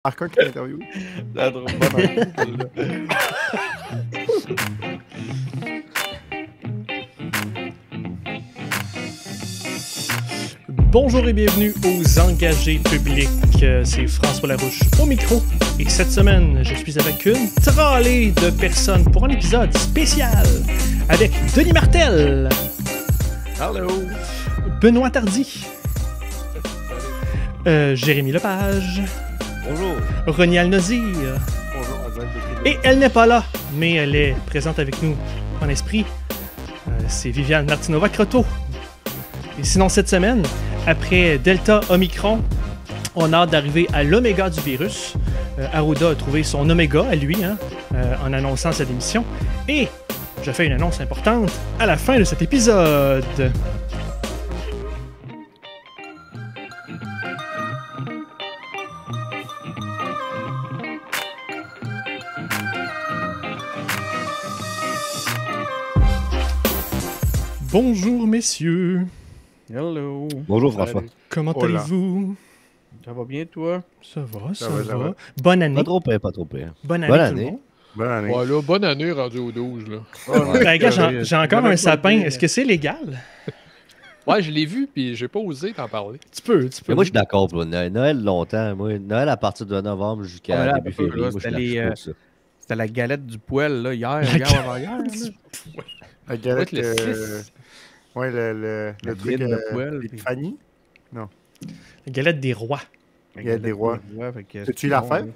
Harker qui l'interview. C'est trop bonne. Bonjour et bienvenue aux Engagés publics. C'est François Larouche au micro. Et cette semaine, je suis avec une tralée de personnes pour un épisode spécial avec Denis Martel. Hello. Benoît Tardy. Jérémy Lepage. Bonjour. Roni Al-Nazir. Bonjour, Et elle n'est pas là, mais elle est présente avec nous en esprit. C'est Viviane Martinova-Croteau. Et sinon, cette semaine, après Delta Omicron, on a hâte d'arriver à l'oméga du virus. Arruda a trouvé son oméga à lui en annonçant sa démission. Et je fais une annonce importante à la fin de cet épisode. Bonjour messieurs, Hello. Bonjour François. comment Hola. allez-vous? Ça va bien, toi? Ça va, ça va, va. ça va. Bonne année. Pas trop pire, pas trop pire. Bonne année. Bonne tout le année. monde. Bonne année. Ouais, là, bonne année rendu au 12, là. Ben, gars, j'ai encore un sapin. Est-ce que c'est légal? Ouais, je l'ai vu, puis j'ai pas osé t'en parler. Tu peux. Mais moi, je suis d'accord pour Noël longtemps. Moi, Noël à partir de novembre jusqu'à là, début février. là, Moi, je c'était suis les, pour ça. C'était la galette du poêle, là, hier, avant-hier. La galette, Ouais, le 6. ouais, le La truc viande de poêle, puis- Fanny. La galette des rois. La galette des rois. fait que Peux-tu c'est la bon, faire? là.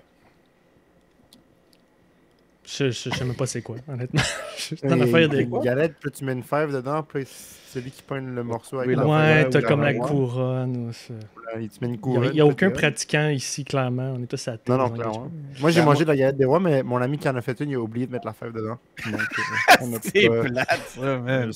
Je sais même pas c'est quoi, honnêtement. C'est une affaire des Une galette, puis tu mets une fève dedans, puis celui qui pogne le morceau avec Oui, la Ouais, fève t'as ou comme la roi, couronne. Ou ça. il te met une Il couronne. n'y a aucun puis pratiquant ici, clairement. On est tous à Non, non, clairement. Moi, j'ai mangé de la galette des rois, mais mon ami qui en a fait une, il a oublié de mettre la fève dedans. Donc, on a C'est pas- plate, ça, man.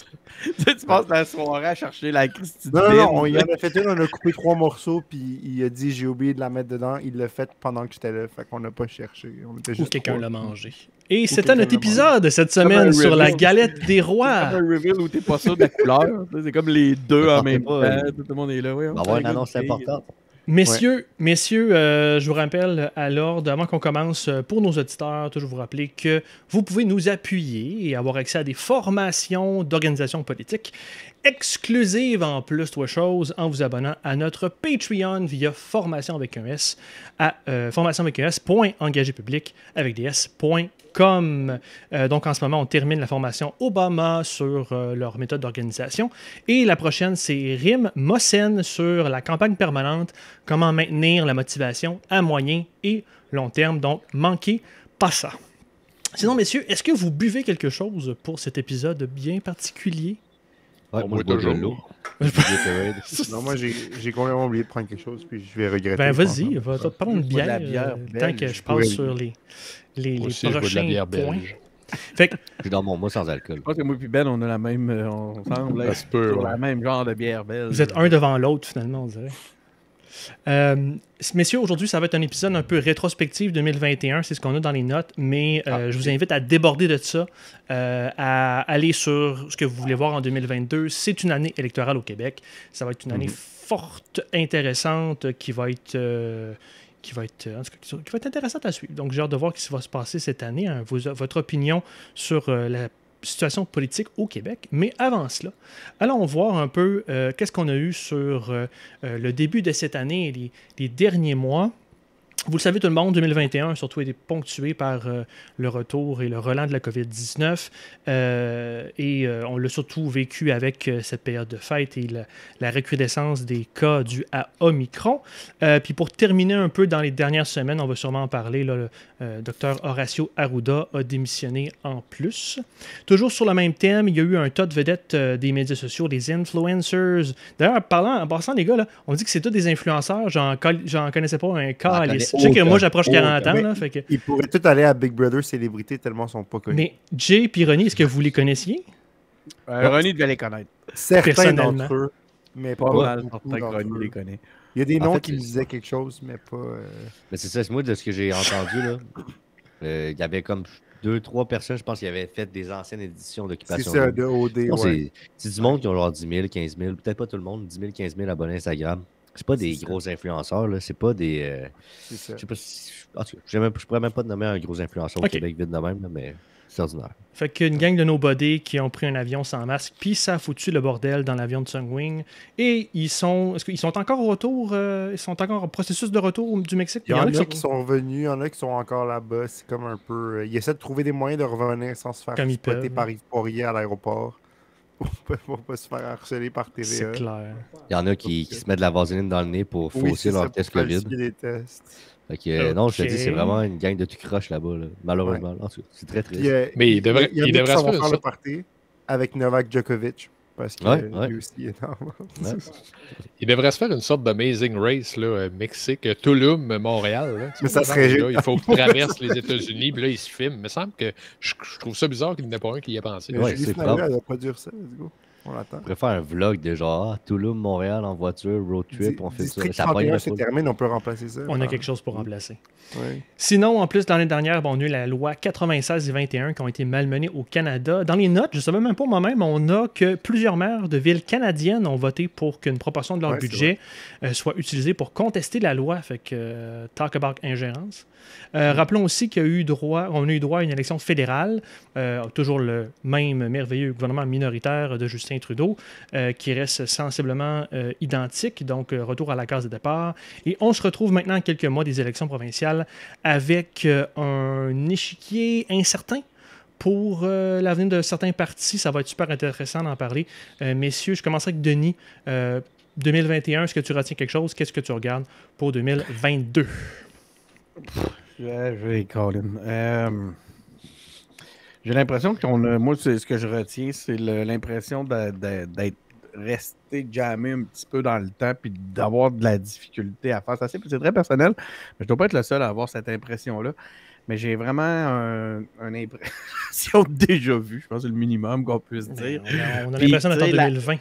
Tu passes la soirée à chercher la Christie de Non, non, bine. non, il en a fait une, on a coupé 3 morceaux, puis il a dit j'ai oublié de la mettre dedans. Il l'a fait pendant que j'étais là, fait qu'on n'a pas cherché. On était Ou juste quelqu'un 3. l'a mangé. Et c'était quelqu'un notre l'a épisode cette Comme semaine un sur la reveal. galette des C'est rois. comme un reveal où t'es pas sûr de la couleur. Tu sais, c'est comme les deux en Partez même pas, temps. Tout le monde est là. Ouais, On va avoir une annonce importante. Messieurs, je vous rappelle à l'ordre, avant qu'on commence, pour nos auditeurs, toujours vous rappeler que vous pouvez nous appuyer et avoir accès à des formations d'organisation politique exclusives en plus de choses en vous abonnant à notre Patreon via formation avec un S à formationavecunS.engagépublic avec des S.com. Donc en ce moment, on termine la formation Obama sur leur méthode d'organisation. Et la prochaine, c'est Rim Mossen sur la campagne permanente, comment maintenir la motivation à moyen et long terme. Donc, manquez pas ça. Sinon, messieurs, est-ce que vous buvez quelque chose pour cet épisode bien particulier? Ouais, Au moi, moins je bois de toujours. l'eau. Non, moi, j'ai complètement oublié de prendre quelque chose, puis je vais regretter. Ben je pense, vas-y, hein. va te prendre une Je bois de la bière, bière tant belge. que je passe Oui. sur les Moi aussi, je bois de la prochains bière points. belge. Fait que, Je suis dans mon mois sans alcool. Je pense que moi et Ben, on a la même. On semble Ça être se peut, sur ouais. la même genre de bière belge. vous êtes un devant l'autre, finalement, on dirait. Messieurs, aujourd'hui, ça va être un épisode un peu rétrospectif 2021, c'est ce qu'on a dans les notes, mais je vous invite à déborder de ça, à aller sur ce que vous voulez voir en 2022. C'est une année électorale au Québec. Ça va être une année forte, intéressante, qui va être intéressante à suivre. Donc, j'ai hâte de voir ce qui va se passer cette année, hein, votre opinion sur la situation politique au Québec. Mais avant cela, allons voir un peu qu'est-ce qu'on a eu sur le début de cette année et les derniers mois. Vous le savez tout le monde, 2021 a surtout été ponctué par le retour et le relent de la COVID-19 on l'a surtout vécu avec cette période de fête et la recrudescence des cas dus à Omicron. Puis pour terminer un peu dans les dernières semaines, on va sûrement en parler, là, le Dr Horacio Arruda a démissionné en plus. Toujours sur le même thème, il y a eu un tas de vedettes des médias sociaux, des influencers. D'ailleurs, en passant les gars, là, on dit que c'est tous des influenceurs, j'en connaissais pas un cas. Je sais que moi j'approche 40 ans, là, fait que... Ils pourraient tous aller à Big Brother Célébrité tellement ils sont pas connus. Mais Jay et Ronnie, est-ce que vous les connaissiez? René devait les connaître. Certains personnellement. d'entre eux, mais Pas pas mal, beaucoup certain que d'entre René eux. les connaît. Il y a des En noms fait, qui me disaient quelque chose, mais pas... Mais c'est ça, c'est moi de ce que j'ai entendu, là. Il y avait comme 2-3 personnes, je pense, qui avaient fait des anciennes éditions C'est d'Occupation ça, Double. de OD, Non, ouais. c'est du monde qui ont genre 10 000, 15 000, peut-être pas tout le monde, 10 000, 15 000 abonnés Instagram. C'est pas des C'est ça. gros influenceurs, là. C'est pas des. C'est ça. Je sais pas si. En tout cas, je pourrais même pas te nommer un gros influenceur au Ok. Québec vite de même, là, mais c'est ordinaire. Fait qu'une gang de nobody qui ont pris un avion sans masque, puis ça a foutu le bordel dans l'avion de Sunwing. Et est-ce qu'ils sont encore au retour, ils sont encore en processus de retour du Mexique? Il y en a qui qui sont revenus, il y en a qui sont encore là-bas. C'est comme un peu. Ils essaient de trouver des moyens de revenir sans se faire Comme ils spotter peuvent. par Yves Poirier à l'aéroport. Pour pas se faire harceler par C'est TVA. clair. Il y en a qui se mettent de la vaseline dans le nez pour Oui, fausser c'est ça, leur pour test COVID. falsifier les tests. Fait que, non, je te dis, Ok. c'est vraiment une gang de tout croche là-bas, là. Malheureusement. En tout cas, c'est très triste. Puis, Mais il devrait- y en a il qui devrait s'en se vont faire faire ça. le party avec Novak Djokovic. Parce que Ouais. lui aussi est énorme. Ouais. Il devrait se faire une sorte d'Amazing Race, là, Mexique, Tulum, Montréal. Là. Mais ça serait là, il faut qu'il traverse les États-Unis, puis là, il se filme. Il me semble que je trouve ça bizarre qu'il n'y en ait pas un qui y ait pensé. Mais Ouais, Julie c'est Snyder, propre. elle va produire ça. Let's go. On l'attend. On pourrait faire un vlog de genre Tulum, Montréal en voiture, road trip, on fait ça. District Ça 31 pogne se pas. termine, on peut remplacer ça. On a quelque chose pour remplacer. Oui. Sinon, en plus, l'année dernière, on a eu la loi 96 et 21 qui ont été malmenées au Canada. Dans les notes, je ne savais même pas moi-même, on a que plusieurs maires de villes canadiennes ont voté pour qu'une proportion de leur Ouais, c'est budget soit utilisée pour contester la loi. Fait que, talk about ingérence. Rappelons aussi qu'on a eu droit à une élection fédérale, toujours le même merveilleux gouvernement minoritaire de Justin Trudeau, qui reste sensiblement identique, donc retour à la case de départ. Et on se retrouve maintenant à quelques mois des élections provinciales avec un échiquier incertain pour l'avenir de certains partis. Ça va être super intéressant d'en parler. Messieurs, je commencerai avec Denis. 2021, est-ce que tu retiens quelque chose? Qu'est-ce que tu regardes pour 2022? Je vais, Colin. J'ai l'impression qu'on a. Moi, ce que je retiens, c'est l'impression d'être resté jammé un petit peu dans le temps puis d'avoir de la difficulté à faire. C'est très personnel, mais je ne dois pas être le seul à avoir cette impression-là. Mais j'ai vraiment une impression de déjà vu. Je pense que c'est le minimum qu'on puisse dire. On a Puis, l'impression d'être en tu sais, 2020.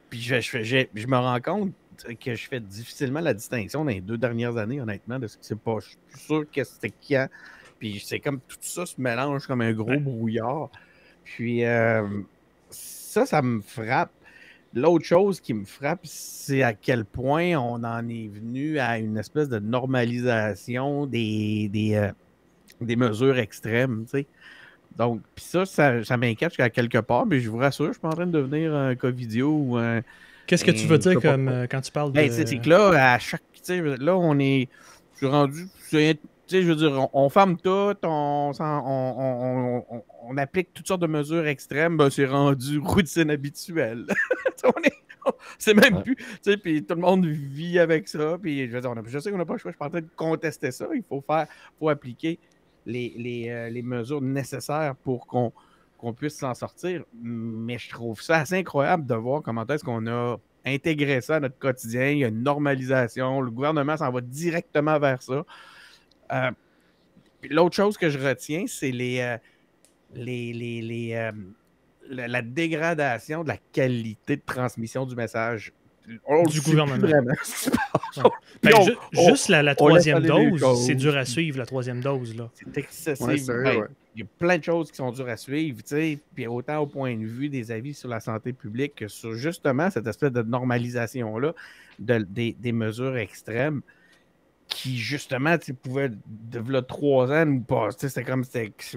Puis je me rends compte que je fais difficilement la distinction dans les 2 dernières années, honnêtement, de ce qui s'est passé. Je suis sûr que c'était quand. Puis c'est comme tout ça se mélange comme un gros brouillard. Puis ça me frappe. L'autre chose qui me frappe, c'est à quel point on en est venu à une espèce de normalisation des mesures extrêmes, tu sais. Donc, puis ça m'inquiète jusqu'à quelque part, mais je vous rassure, je suis pas en train de devenir un covidio ou un... Qu'est-ce que tu veux dire je sais pas comme, quand tu parles de... Ben, c'est que là, à chaque... Tu sais, là, je suis rendu... Tu sais, je veux dire, on ferme tout, on applique toutes sortes de mesures extrêmes, ben, c'est rendu routine habituelle. C'est même plus... Tu sais, puis tout le monde vit avec ça, puis je veux dire, je sais qu'on n'a pas le choix, je suis pas en train de contester ça, il faut appliquer les mesures nécessaires pour qu'on puisse s'en sortir. Mais je trouve ça assez incroyable de voir comment est-ce qu'on a intégré ça à notre quotidien. Il y a une normalisation. Le gouvernement s'en va directement vers ça. Puis l'autre chose que je retiens, c'est la dégradation de la qualité de transmission du message. Du gouvernement. Vraiment. Ben, Puis juste la troisième laisse aller les dose, choses. c'est dur à suivre, la troisième dose. Là. C'est excessif. Ouais, sérieux, Ben, ouais. il y a plein de choses qui sont dures à suivre, tu sais, puis autant au point de vue des avis sur la santé publique que sur justement cette espèce de normalisation-là des mesures extrêmes qui, justement, tu sais, pouvaient, de 3 ans, nous passer.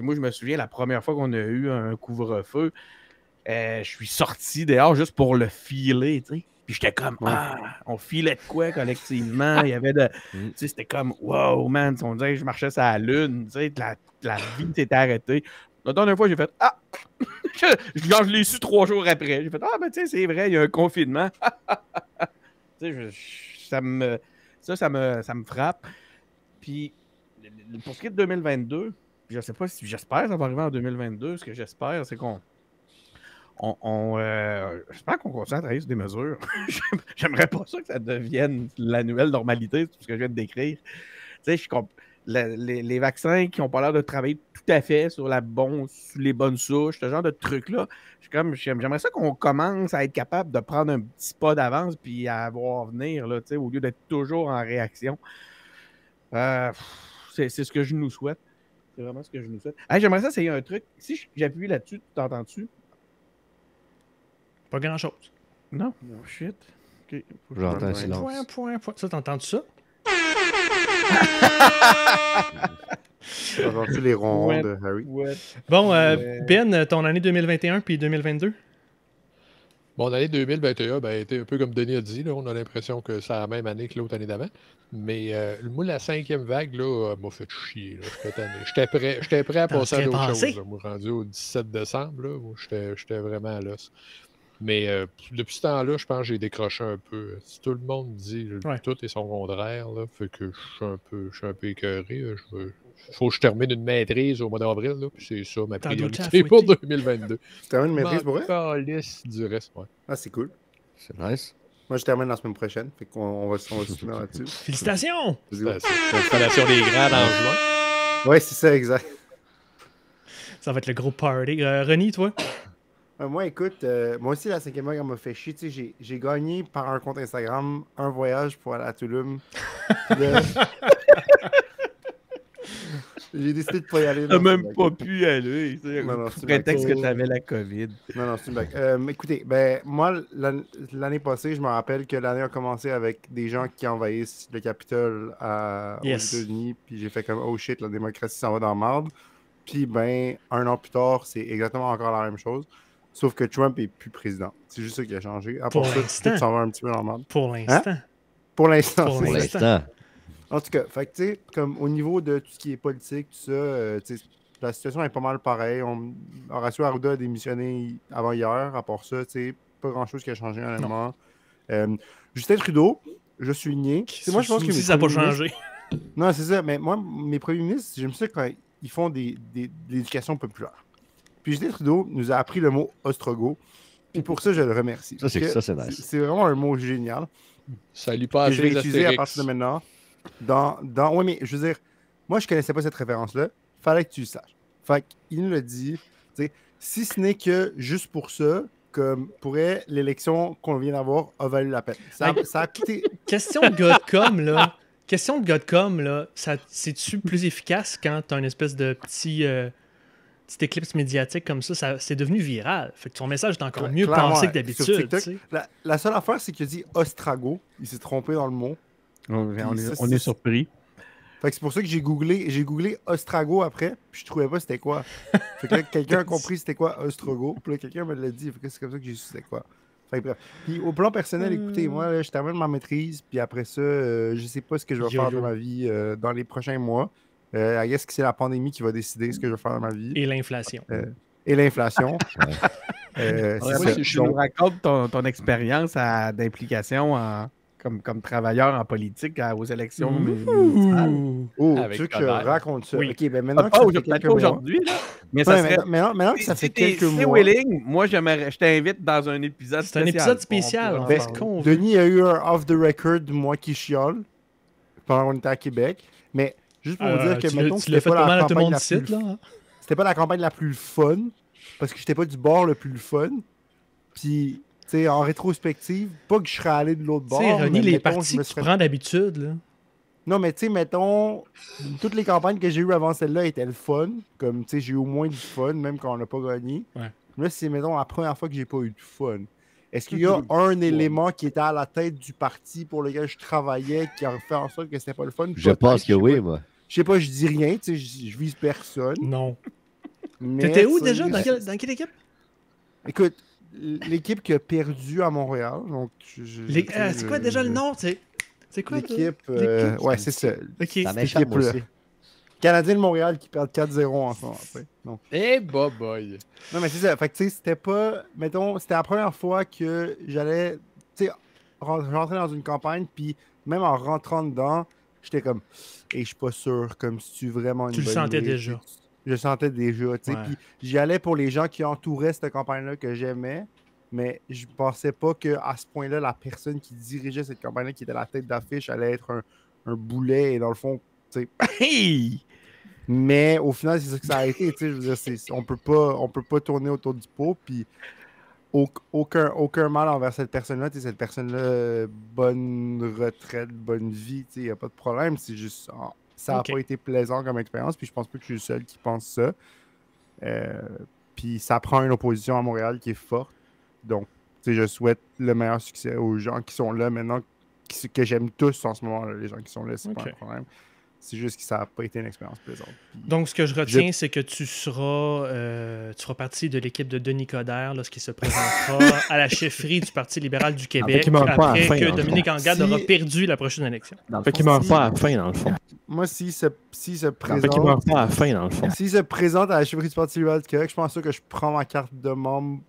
Moi, je me souviens, la première fois qu'on a eu un couvre-feu, je suis sorti dehors juste pour le filer, tu sais. Puis j'étais comme, on filait de quoi collectivement? Il y avait tu sais, c'était comme, wow, man, on dirait que je marchais sur la lune, tu sais, la vie s'était arrêtée. La dernière fois, j'ai fait, je l'ai su 3 jours après. J'ai fait, ben, tu sais, c'est vrai, il y a un confinement. Tu sais, ça me frappe. Puis, pour ce qui est de 2022, je sais pas si j'espère que ça va arriver en 2022. Ce que j'espère, c'est j'espère qu'on continue à travailler sur des mesures. J'aimerais pas ça que ça devienne la nouvelle normalité, c'est tout ce que je viens de décrire. Tu sais, les vaccins qui n'ont pas l'air de travailler tout à fait sur les bonnes souches, ce genre de trucs-là, j'aimerais ça qu'on commence à être capable de prendre un petit pas d'avance puis à voir venir, là, tu sais, au lieu d'être toujours en réaction. C'est ce que je nous souhaite. C'est vraiment ce que je nous souhaite. Hey, j'aimerais ça essayer un truc. Si j'appuie là-dessus, tu t'entends-tu? Pas grand-chose. Non? Oh, shit. Ok. J'entends un Ouais. silence. Point. Ça, t'entends ça? Entends-tu les ronds de Harry? Ouais. Bon, Ouais. Ben, ton année 2021 puis 2022? Mon année 2021 ben, était un peu comme Denis a dit. Là, on a l'impression que c'est la même année que l'autre année d'avant. Mais moi, la 5e vague là, m'a fait chier. Là. J'étais tanné. J'étais prêt à T'en passer à serais d'autres passé? choses. Là. Moi, rendu au 17 décembre, là, moi, j'étais vraiment à l'os. Mais depuis ce temps-là, je pense que j'ai décroché un peu. Si tout le monde dit Ouais. tout est son contraire, là, fait que je suis un peu écœuré. Faut que je termine une maîtrise au mois d'avril, là, puis c'est ça ma T'en doutes-tu à priorité pour fouetter? 2022. Tu termines une maîtrise pour vrai? Calisse du reste, ouais. Ah, c'est cool. C'est nice. Moi, je termine la semaine prochaine. Fait qu'on va se soutenir là-dessus. Félicitations! L'installation des grands en juin. Ouais, c'est ça, exact. Ça va être le gros party. Ronnie, toi? Moi, écoute, moi aussi, la 5e vague, elle m'a fait chier. Tu sais, j'ai gagné par un compte Instagram un voyage pour aller à Tulum. Puis là, j'ai décidé de pas y aller. T'as non, même c'est une pas blague. pu y aller. Non, Sous c'est une prétexte que blague. t'avais la COVID. Non, c'est une blague. Mais écoutez, moi, l'année passée, je me rappelle que l'année a commencé avec des gens qui envahissent le Capitole Yes. aux États-Unis. Puis j'ai fait comme, oh shit, la démocratie s'en va dans la marde. Puis, un an plus tard, c'est exactement encore la même chose. Sauf que Trump est plus président. C'est juste ça qui a changé. À Pour part ça, l'instant. tout s'en va un petit peu dans la marde. Pour l'instant. Pour l'instant, Pour c'est Pour ça. l'instant. En tout cas, fait que, tu sais, comme au niveau de tout ce qui est politique, tout ça, tu sais, la situation est pas mal pareille. Horacio Arruda a démissionné avant hier. À part ça, tu sais, pas grand-chose qui a changé, honnêtement. Justin Trudeau, je suis ligné. Moi, je pense que si mes ça n'a pas premiers ministres- changé. Non, c'est ça. Mais moi, mes premiers ministres, j'aime ça quand ils font de l'éducation populaire. Puis Justin Trudeau nous a appris le mot ostrogo. Puis pour ça, je le remercie. Ça, c'est- Parce que ça, c'est nice. C'est vraiment un mot génial Ça lui passe que je vais les utiliser à Astérix. partir de maintenant. Oui, mais je veux dire, moi, je connaissais pas cette référence-là. Fallait que tu le saches. Fait qu'il nous l'a dit. Tu sais, si ce n'est que juste pour ça, comme pourrait l'élection qu'on vient d'avoir a valu la peine. Ça a coûté. Question de gars de com, là. Question de gars de com, là. C'est-tu plus efficace quand t'as une espèce de petit éclipse médiatique comme ça? C'est devenu viral. Fait que ton message est encore mieux Clairement, pensé que sur d'habitude. TikTok. tu sais. La seule affaire, c'est qu'il a dit ostrago. Il s'est trompé dans le mot. On Ça, est surpris. Fait que c'est pour ça que j'ai googlé ostrago après, puis je trouvais pas c'était quoi. Fait que là, quelqu'un a compris c'était quoi ostrogo, puis là, quelqu'un me l'a dit. Fait que c'est comme ça que j'ai su c'était quoi. Fait que bref. Puis au plan personnel, écoutez, moi, là, je termine ma maîtrise, puis après ça, je sais pas ce que je vais faire de ma vie dans les prochains mois. I guess que c'est la pandémie qui va décider ce que je vais faire de ma vie. Et l'inflation. Et l'inflation. Ouais, c'est moi, ça. si tu Donc, nous racontes ton expérience d'implication comme travailleur en politique aux élections municipales. Avec tu veux que je Coderre. raconte ça? Oui. Ok, ben maintenant que Pas ça fait peut-être quelques pas mois. aujourd'hui, là. Mais ça Ouais, serait. maintenant que ça fait quelques Si mois. willing, moi, je t'invite dans un épisode C'est spécial. un épisode spécial. On On peut en va se parler. convaincre. Denis a eu un off the record, moi qui chiale, pendant qu'on était à Québec. Mais juste pour vous dire que, mettons, tu l'as fait pas mal à tout le monde ici, là. hein? C'était pas la campagne la plus fun, parce que j'étais pas du bord le plus fun. Puis, tu sais, en rétrospective, pas que je serais allé de l'autre Tu bord. sais, Ronnie, mais les mettons, parties je me que tu serais- prends d'habitude, là. Non, mais tu sais, mettons, toutes les campagnes que j'ai eues avant celle-là étaient le fun. Comme, tu sais, j'ai eu au moins du fun, même quand on n'a pas gagné. Ouais. Là, c'est, mettons, la première fois que j'ai pas eu de fun. Est-ce qu'il y a un élément qui était à la tête du parti pour lequel je travaillais qui a fait en sorte que c'était pas le fun? Je Peut-être, pense que je sais oui, pas. moi. Je sais pas, je dis rien, tu sais, je vise personne. Non. mais, T'étais où tu sais, déjà? Dans quelle équipe? Écoute, l'équipe qui a perdu à Montréal, donc... C'est quoi déjà le nom? C'est quoi? L'équipe... L'équipe? ouais, c'est ça. Ok. Ça m'échappe L'équipe, là. aussi. Canadien de Montréal qui perd 4-0 en ce moment, tu sais. Donc, Eh, boy. non, mais c'est ça. Fait que, tu sais, c'était pas... Mettons, c'était la première fois que j'allais, tu sais, rentrer dans une campagne, puis même en rentrant dedans, j'étais comme... Et je suis pas sûr, comme si tu vraiment une Tu le bonne sentais idée. déjà. Je le sentais déjà, tu sais. Ouais. Puis j'y allais pour les gens qui entouraient cette campagne-là que j'aimais, mais je pensais pas qu'à ce point-là, la personne qui dirigeait cette campagne-là, qui était la tête d'affiche, allait être un boulet, et dans le fond, tu sais... Hey! Mais au final, c'est ça que ça a été. Tu sais, je veux dire, on peut pas tourner autour du pot. Puis aucun mal envers cette personne-là. Tu sais, cette personne-là, bonne retraite, bonne vie. Il n'y a pas de problème. C'est juste, ça n'a Ok. pas été plaisant comme expérience. Puis je pense pas que je suis le seul qui pense ça. Puis ça prend une opposition à Montréal qui est forte. Donc, sais, je souhaite le meilleur succès aux gens qui sont là maintenant, que j'aime tous en ce moment, là, les gens qui sont là, c'est pas un problème. C'est juste que ça n'a pas été une expérience plaisante. Puis, donc, ce que je retiens, c'est que tu feras partie de l'équipe de Denis Coderre lorsqu'il se présentera à la chefferie du Parti libéral du Québec qu'il meurt pas à la après fin, que dans le Dominique fond. Anglade aura perdu la prochaine élection. Fait qu'il meurt pas à la fin, dans le fond. moi, s'il se Fait présente... qu'il meurt pas à la fin, dans le fond. S'il se présente à la chefferie du Parti libéral du Québec, je pense que je prends ma carte de membre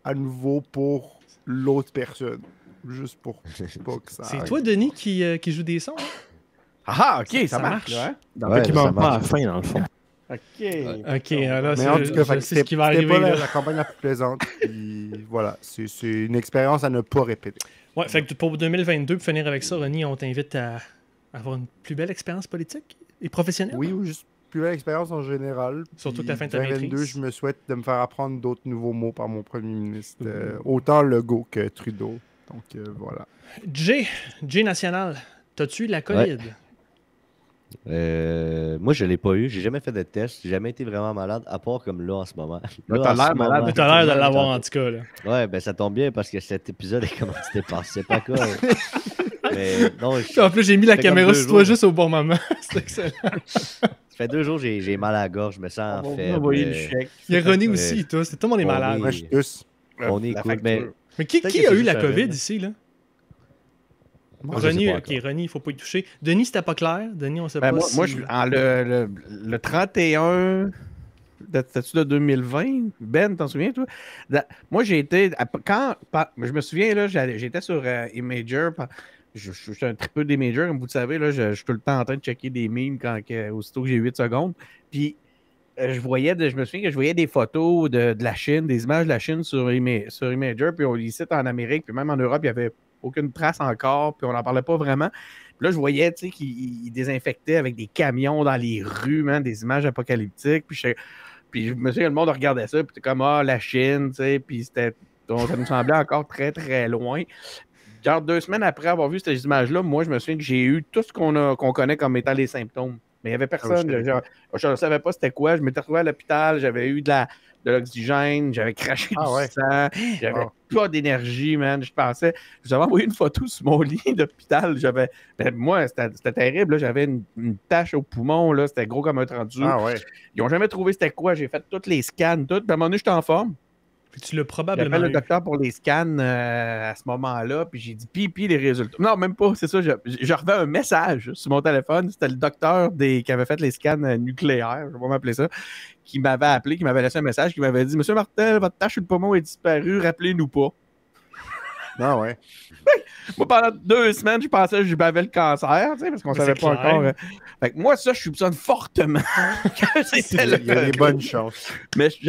à nouveau pour l'autre personne. Juste pour pas que ça... C'est toi, Denis, qui joue des sons? Hein? Ah, ok, ça marche. marche. Hein? Fait qu'il ça meurt pas à la marche. fin, dans le fond. Ok. Ok, là, Mais en tout cas, c'est ce qui va c'était arriver. pas Là. la campagne la plus plaisante. Puis voilà, c'est une expérience à ne pas répéter. Ouais, fait que pour 2022, pour finir avec ça, Ronnie, on t'invite à avoir une plus belle expérience politique et professionnelle. Oui, ou juste plus belle expérience en général. Surtout Puis que la fin de ta 2022, maîtrise. je me souhaite de me faire apprendre d'autres nouveaux mots par mon premier ministre. Autant Legault que Trudeau. Donc voilà. Jay National, t'as-tu la COVID? Moi, je l'ai pas eu. J'ai jamais fait de test. J'ai jamais été vraiment malade, à part comme là en ce moment. Mais Là, t'as en l'air ce malade. moment- T'as l'air de l'avoir en tout cas. Là. Ouais, ben ça tombe bien parce que cet épisode est commencé par C'est pas quoi. Mais non, En plus, j'ai mis la Ça fait comme caméra 2 sur toi jours. juste au bon moment. C'est excellent. ça fait 2 jours que j'ai mal à la gorge, je me sens On va faible. envoyer le chèque. Il y a Ronnie Ouais. aussi, toi. Tout le monde est On malade. est- Moi, je suis tous. On est La cool, facture. mais Mais qui Peut-être a que c'est eu la juste un COVID rhume. ici, là? Moi, je sais Ronnie, pas ok, encore. Ronnie, il faut pas y toucher. Denis, c'était pas clair. Denis, on sait Ben, pas moi, si... moi, le 31 de 2020, Ben, t'en souviens, toi? Moi, j'ai été. Je me souviens, là, j'étais sur Imager. Je suis un tripeux d'Imager, comme vous le savez. Là, je suis tout le temps en train de checker des memes aussitôt que j'ai 8 secondes. Puis, je me souviens que je voyais des photos de la Chine, des images de la Chine sur Imager. Puis, on les cite en Amérique, puis même en Europe, il n'y avait aucune trace encore, puis on n'en parlait pas vraiment. Puis là, je voyais, tu sais, qu'ils désinfectaient avec des camions dans les rues, man, des images apocalyptiques. Puis je me souviens, le monde regardait ça, puis t'es comme, la Chine, tu sais, puis ça nous semblait encore très, très loin. Genre, 2 semaines après avoir vu ces images-là, moi, je me souviens que j'ai eu tout ce qu'on connaît comme étant les symptômes. Mais il n'y avait personne. Je ne savais pas c'était quoi. Je m'étais retrouvé à l'hôpital, j'avais eu de l'oxygène, j'avais craché du sang, j'avais pas d'énergie, man. Je vous avais envoyé une photo sur mon lit d'hôpital. Moi, c'était terrible. Là. J'avais une tache au poumon, là. C'était gros comme un 32. Ah ouais. Ils n'ont jamais trouvé c'était quoi. J'ai fait tous les scans, tout. Puis à un moment donné, j'étais en forme. Puis tu l'as probablement J'appelle le eu. docteur pour les scans à ce moment-là, puis j'ai dit puis les résultats. Non, même pas, c'est ça. Je revais un message sur mon téléphone. C'était le docteur qui avait fait les scans nucléaires, je vais m'appeler ça, qui m'avait appelé, qui m'avait laissé un message, qui m'avait dit Monsieur Martel, votre tache sur le poumon est disparue, rappelez-nous pas. Ah ouais. Moi, pendant 2 semaines, je pensais que j'avais le cancer, tu sais, parce qu'on Mais savait c'est pas clair. encore. Fait que moi, ça, je soupçonne fortement que c'était Il y a des le bonnes chances. Mais tu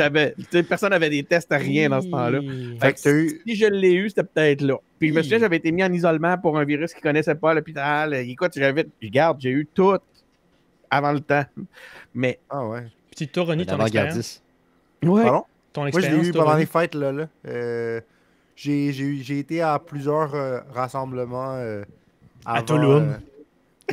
sais, personne n'avait des tests à rien dans ce temps-là. Fait que t'as eu... Si je l'ai eu, c'était peut-être là. Puis je me souviens, j'avais été mis en isolement pour un virus qu'ils ne connaissaient pas à l'hôpital. Écoute, j'ai eu tout avant le temps. Mais. Ah ouais. Puis toi, Ronnie, ton expérience. Avant-gardiste. Ouais. Pardon? Ton Moi, je l'ai expérience, eu toi, pendant Ronnie? les fêtes, là. J'ai été à plusieurs rassemblements À avant, Tulum.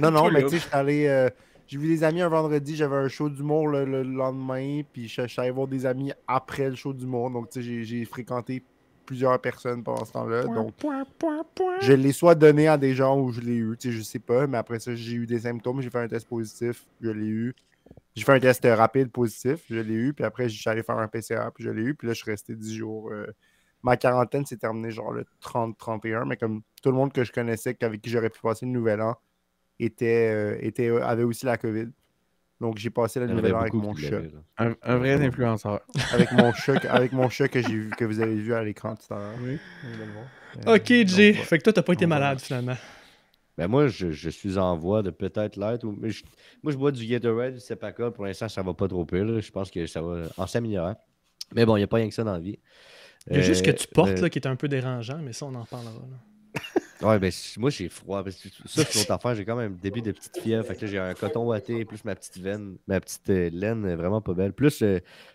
Non, mais Tulum. tu sais, j'étais allé... j'ai vu des amis un vendredi, j'avais un show d'humour le lendemain, puis je suis allé voir des amis après le show d'humour. Donc, tu sais, j'ai fréquenté plusieurs personnes pendant ce temps-là. Donc, je l'ai soit donné à des gens où je l'ai eu, tu sais, je sais pas, mais après ça, j'ai eu des symptômes, j'ai fait un test positif, je l'ai eu. J'ai fait un test rapide positif, je l'ai eu, puis après, je suis allé faire un PCR, puis je l'ai eu, puis là, je suis resté 10 jours. Ma quarantaine s'est terminée genre le 30-31, mais comme tout le monde que je connaissais, avec qui j'aurais pu passer le nouvel an, avait aussi la COVID. Donc, j'ai passé le Il y en nouvel avait an avec beaucoup mon qui chat. l'avaient, là. Un vrai influenceur. Avec mon chat que j'ai vu, que vous avez vu à l'écran tout à l'heure. Oui. Ok, Jay. Donc, Fait que toi, t'as pas été on va- malade, finalement. Ben moi, je suis en voie de peut-être l'être. Mais moi, je bois du Gatorade, du Cepacol. Pour l'instant, ça va pas trop pire. Là. Je pense que ça va en s'améliorer. Mais bon, il n'y a pas rien que ça dans la vie. Il y a juste ce que tu portes mais- là, qui est un peu dérangeant, mais ça, on en reparlera. Là. Ouais, ben moi j'ai froid. Parce que ça, c'est l'autre affaire. J'ai quand même un début de petite fièvre. Fait que là, j'ai un coton ouaté, plus ma petite veine, ma petite laine vraiment pas belle. Plus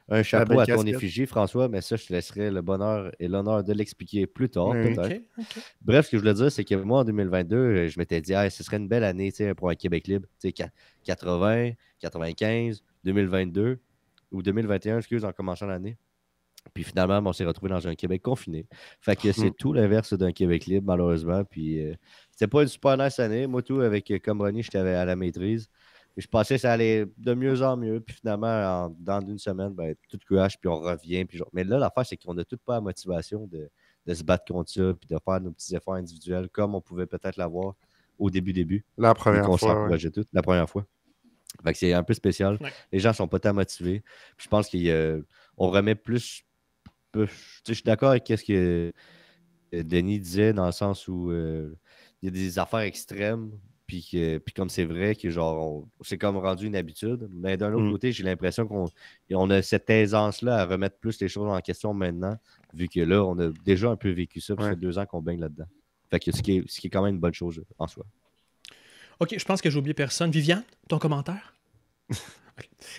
un chapeau belle à ton casquette. effigie, François. Mais ça, je te laisserai le bonheur et l'honneur de l'expliquer plus tard, Oui. peut-être. Ok. Bref, ce que je voulais dire, c'est que moi, en 2022, je m'étais dit, hey, ce serait une belle année pour un Québec libre. 80, 95, 2022 ou 2021, excuse, en commençant l'année. Puis finalement, on s'est retrouvé dans un Québec confiné. Fait que c'est tout l'inverse d'un Québec libre, malheureusement. Puis c'était pas une super nice année. Moi, tout, avec comme Ronnie, j'étais à la maîtrise. Et je pensais que ça allait de mieux en mieux. Puis finalement, dans une semaine, ben, tout crash, puis on revient. Puis mais là, l'affaire, c'est qu'on n'a tout pas la motivation de se battre contre ça, puis de faire nos petits efforts individuels comme on pouvait peut-être l'avoir au début. La première qu'on fois. s'encourageait tout, la première fois. Fait que c'est un peu spécial. Ouais. Les gens sont pas tant motivés. Puis je pense qu'on remet plus. Je suis d'accord avec ce que Denis disait dans le sens où il y a des affaires extrêmes. Puis comme c'est vrai que genre c'est comme rendu une habitude. Mais d'un autre côté, j'ai l'impression qu'on a cette aisance-là à remettre plus les choses en question maintenant, vu que là, on a déjà un peu vécu ça. Puis ça fait 2 ans qu'on baigne là-dedans. Fait que ce qui est quand même une bonne chose en soi. OK, je pense que j'ai oublié personne. Viviane, ton commentaire?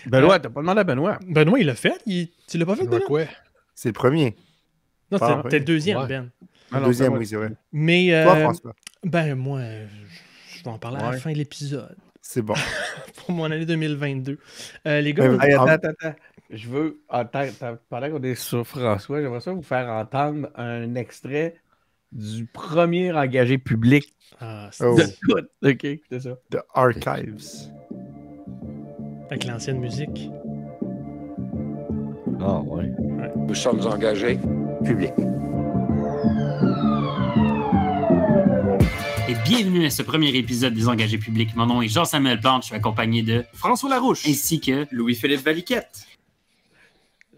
Benoît, t'as pas demandé à Benoît. Benoît, il l'a fait? Tu l'as pas fait, Benoît Benoît? quoi? C'est le premier. Non, Ah, c'était le deuxième, ouais. Ben. Le deuxième, oui, c'est vrai. Mais, Toi, François. ben, moi, je vais en parler à la fin de l'épisode. C'est bon. Pour mon année 2022. Les gars, Ouais, Hey, attends. Je veux, pendant qu'on est sur François, j'aimerais ça vous faire entendre un extrait du premier engagé public c'est Oh, de tout. OK, c'est ça. The Archives. avec l'ancienne musique. Ah ouais. Nous sommes engagés publics. Et bienvenue à ce premier épisode des Engagés publics. Mon nom est Jean-Samuel Plante, je suis accompagné de François Larouche ainsi que Louis-Philippe Valiquette.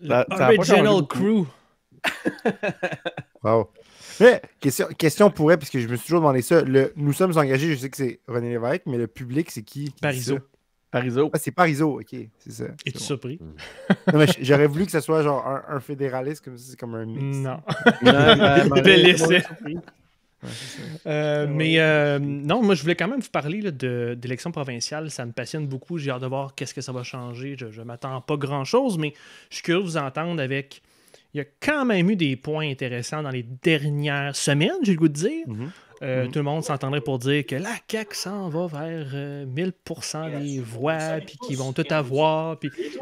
Ça a pas changé Original beaucoup. Crew. Wow. Mais, question pour elle, parce que je me suis toujours demandé ça. Nous sommes engagés, je sais que c'est René Lévesque, mais le public, c'est qui? Parizeau. Ça? Parizeau. Ah, c'est Parizeau, ok, c'est ça. Es-tu C'est bon. surpris? Non, mais j'aurais voulu que ce soit genre un fédéraliste, comme ça, c'est comme un mix. Non. Non, Bel essai. Ouais, c'est ça. Non, moi je voulais quand même vous parler là, d'élections provinciales. Ça me passionne beaucoup. J'ai hâte de voir qu'est-ce que ça va changer. Je ne m'attends pas grand-chose, mais je suis curieux de vous entendre avec... Il y a quand même eu des points intéressants dans les dernières semaines, j'ai le goût de dire. Tout le monde s'entendrait pour dire que la CAQ s'en va vers 1000% des voix, puis qu'ils vont tout avoir.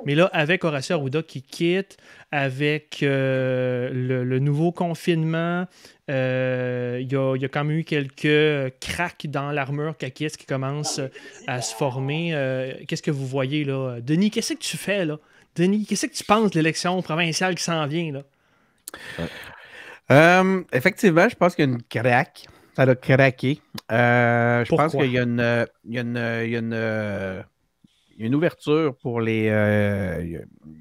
Mais là, avec Horacio Arruda qui quitte, avec le nouveau confinement, il y a quand même eu quelques cracks dans l'armure caquiste qui commencent à se former. Qu'est-ce que vous voyez là? Denis, qu'est-ce que tu fais là? Denis, qu'est-ce que tu penses de l'élection provinciale qui s'en vient là? Effectivement, je pense qu'il y a une craque. Ça a craqué. Je pense Pourquoi? qu'il y a une ouverture pour les.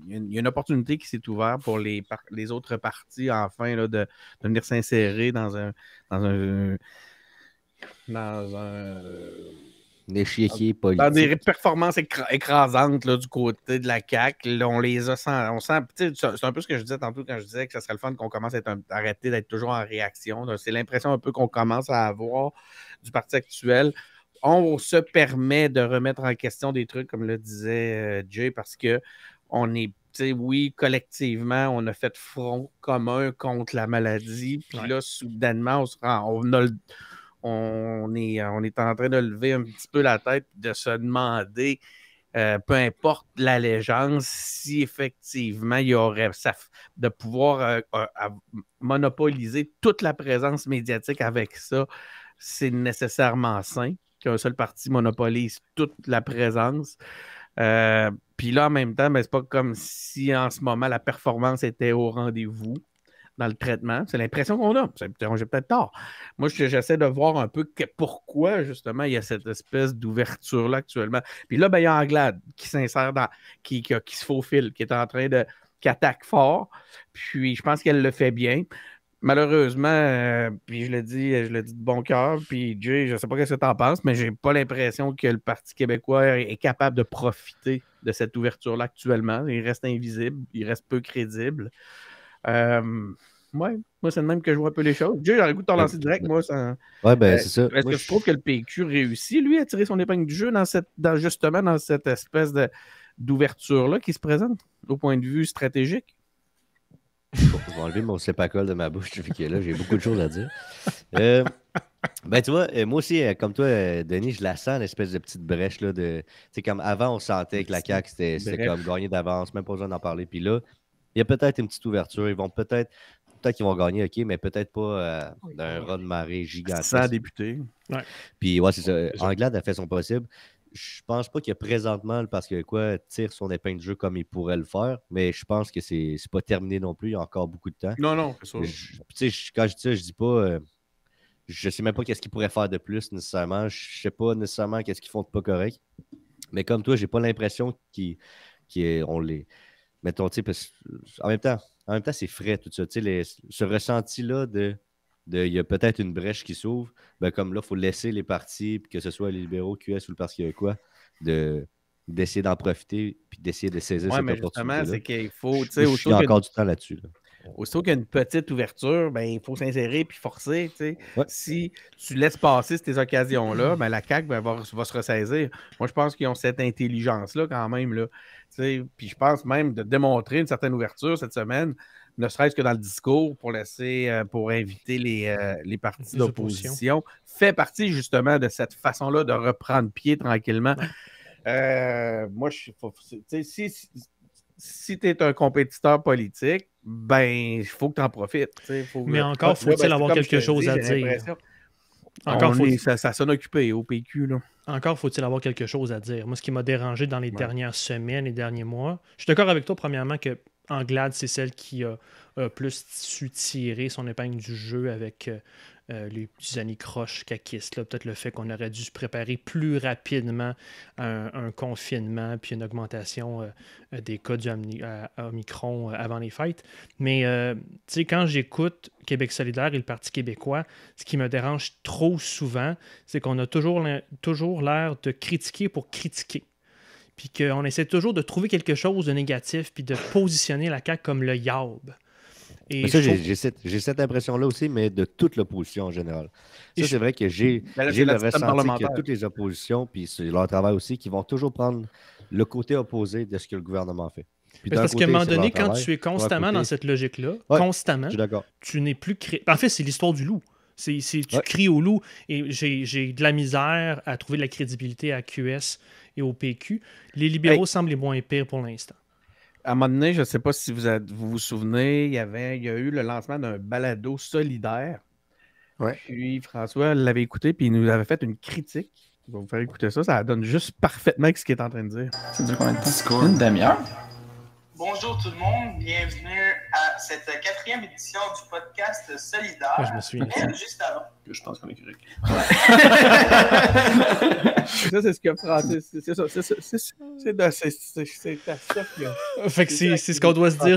Il y a une opportunité qui s'est ouverte pour les autres partis, enfin, là, de venir s'insérer dans un L'échiquier politique. dans des performances écrasantes là, du côté de la CAQ. Là, on les a on sent, c'est un peu ce que je disais tantôt quand je disais que ça serait le fun qu'on commence à arrêter d'être toujours en réaction. Là. C'est l'impression un peu qu'on commence à avoir du parti actuel. On se permet de remettre en question des trucs, comme le disait Jay, parce que on est, oui, collectivement, on a fait front commun contre la maladie. Puis là, soudainement, on est en train de lever un petit peu la tête et de se demander, peu importe l'allégeance, si effectivement il y aurait de pouvoir monopoliser toute la présence médiatique avec ça, c'est nécessairement sain qu'un seul parti monopolise toute la présence. Puis là, en même temps, c'est pas comme si en ce moment la performance était au rendez-vous dans le traitement. C'est l'impression qu'on a. J'ai peut-être tort. Moi, j'essaie de voir un peu pourquoi, justement, il y a cette espèce d'ouverture-là actuellement. Puis là, il y a Anglade qui s'insère qui se faufile, qui est en train qui attaque fort. Puis je pense qu'elle le fait bien. Malheureusement, puis je le dis de bon cœur, puis Jay, je ne sais pas ce que tu en penses, mais j'ai pas l'impression que le Parti québécois est capable de profiter de cette ouverture-là actuellement. Il reste invisible, il reste peu crédible. Moi, c'est le même que je vois un peu les choses. Jay, j'aurais le goût de t'en lancer direct. Moi, c'est ça. Est-ce que tu trouves que le PQ réussit, lui, à tirer son épingle du jeu justement dans cette espèce d'ouverture-là qui se présente au point de vue stratégique? Je vais enlever mon sépacole de ma bouche, vu que là, j'ai beaucoup de choses à dire. Tu vois, moi aussi, comme toi, Denis, je la sens, l'espèce de petite brèche. Là, comme avant, on sentait que la CAQ, c'était comme gagner d'avance, même pas besoin d'en parler. Puis là, il y a peut-être une petite ouverture. Ils vont peut-être qu'ils vont gagner, OK, mais peut-être pas d'un raz de marée gigantesque. 100 députés. Ouais. Puis, ouais, c'est ça. Anglade a fait son possible. Je pense pas qu'il y a présentement, parce que tire son épingle de jeu comme il pourrait le faire, mais je pense que c'est pas terminé non plus. Il y a encore beaucoup de temps. Non, c'est sûr. Quand je dis ça, je dis pas. Je sais même pas qu'est-ce qu'ils pourraient faire de plus nécessairement. Je sais pas nécessairement qu'est-ce qu'ils font de pas correct. Mais comme toi, j'ai pas l'impression qu'on les. Mettons, tu sais, en même temps, c'est frais tout ça. Ce ressenti-là il y a peut-être une brèche qui s'ouvre. Ben, comme là, il faut laisser les partis, que ce soit les libéraux, QS ou le Parti québécois, d'essayer d'en profiter puis d'essayer de saisir cette mais opportunité. Justement, c'est qu'il faut. Je suis encore du temps là-dessus. Aussitôt qu'il y a une petite ouverture, ben, il faut s'insérer puis forcer. Ouais. Si tu laisses passer ces occasions-là, ben, la CAQ va se ressaisir. Moi, je pense qu'ils ont cette intelligence-là quand même. Là, puis je pense même de démontrer une certaine ouverture cette semaine, ne serait-ce que dans le discours pour inviter les partis d'opposition, fait partie justement de cette façon-là de reprendre pied tranquillement. Ouais. Moi, si tu es un compétiteur politique, ben, il faut que tu en profites. Mais encore, faut-il avoir quelque chose à dire? Ça sonne occupé au PQ. Là. Encore faut-il avoir quelque chose à dire. Moi, ce qui m'a dérangé dans les dernières semaines, les derniers mois, je suis d'accord avec toi, premièrement, que Anglade, c'est celle qui a plus su tirer son épingle du jeu avec les petits anicroches caquistes. Peut-être le fait qu'on aurait dû se préparer plus rapidement à un confinement puis une augmentation des cas du Omicron avant les fêtes. Mais quand j'écoute Québec solidaire et le Parti québécois, ce qui me dérange trop souvent, c'est qu'on a toujours l'air de critiquer pour critiquer. Puis qu'on essaie toujours de trouver quelque chose de négatif puis de positionner la CAQ comme le yaob. Et ça, j'ai cette impression-là aussi, mais de toute l'opposition en général. Ça, c'est vrai que j'ai le ressenti que toutes les oppositions, puis c'est leur travail aussi, qui vont toujours prendre le côté opposé de ce que le gouvernement fait. Puis parce qu'à un moment donné, quand tu es constamment dans cette logique-là, constamment, tu n'es plus... En fait, c'est l'histoire du loup. Tu cries au loup, et j'ai de la misère à trouver de la crédibilité à QS et au PQ. Les libéraux semblent les moins pires pour l'instant. À un moment donné, je ne sais pas si vous vous souvenez, il y a eu le lancement d'un balado solidaire. Ouais. Puis François l'avait écouté, puis il nous avait fait une critique. Je vais vous faire écouter ça. Ça donne juste parfaitement ce qu'il est en train de dire. Ça dure combien de temps? Une demi-heure? Bonjour tout le monde, bienvenue à cette 4e édition du podcast Solidaire. Je me souviens. Juste avant. Je pense qu'on est correct. Ça, c'est ce que Francis. C'est ça. C'est à ça qu'il y a. Fait que c'est ce qu'on doit se dire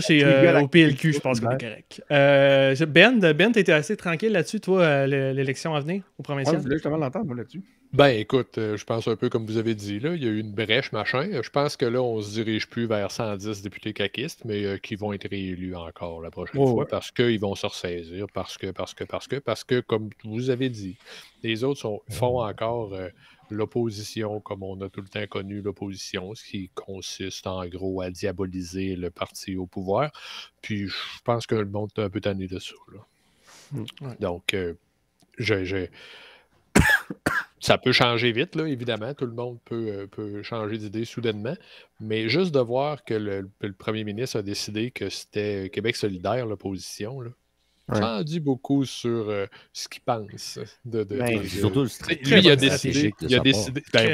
au PLQ, je pense qu'on est correct. Ben, t'étais assez tranquille là-dessus, toi, l'élection à venir, au provincial? Je voulais justement l'entendre, moi, là-dessus. Ben, écoute, je pense un peu comme vous avez dit, là, il y a eu une brèche, machin. Je pense que là, on se dirige plus vers 110 députés caquistes, mais qui vont être réélus encore la prochaine fois parce qu'ils vont se ressaisir, parce que, comme vous avez dit, les autres font encore l'opposition, comme on a tout le temps connu l'opposition, ce qui consiste en gros à diaboliser le parti au pouvoir. Puis, je pense que le monde est un peu tanné de ça, là. Ouais. Donc, ça peut changer vite, là, évidemment. Tout le monde peut changer d'idée soudainement. Mais juste de voir que le premier ministre a décidé que c'était Québec solidaire, l'opposition, là, ça en dit beaucoup sur ce qu'il pense. Surtout, lui, il a décidé.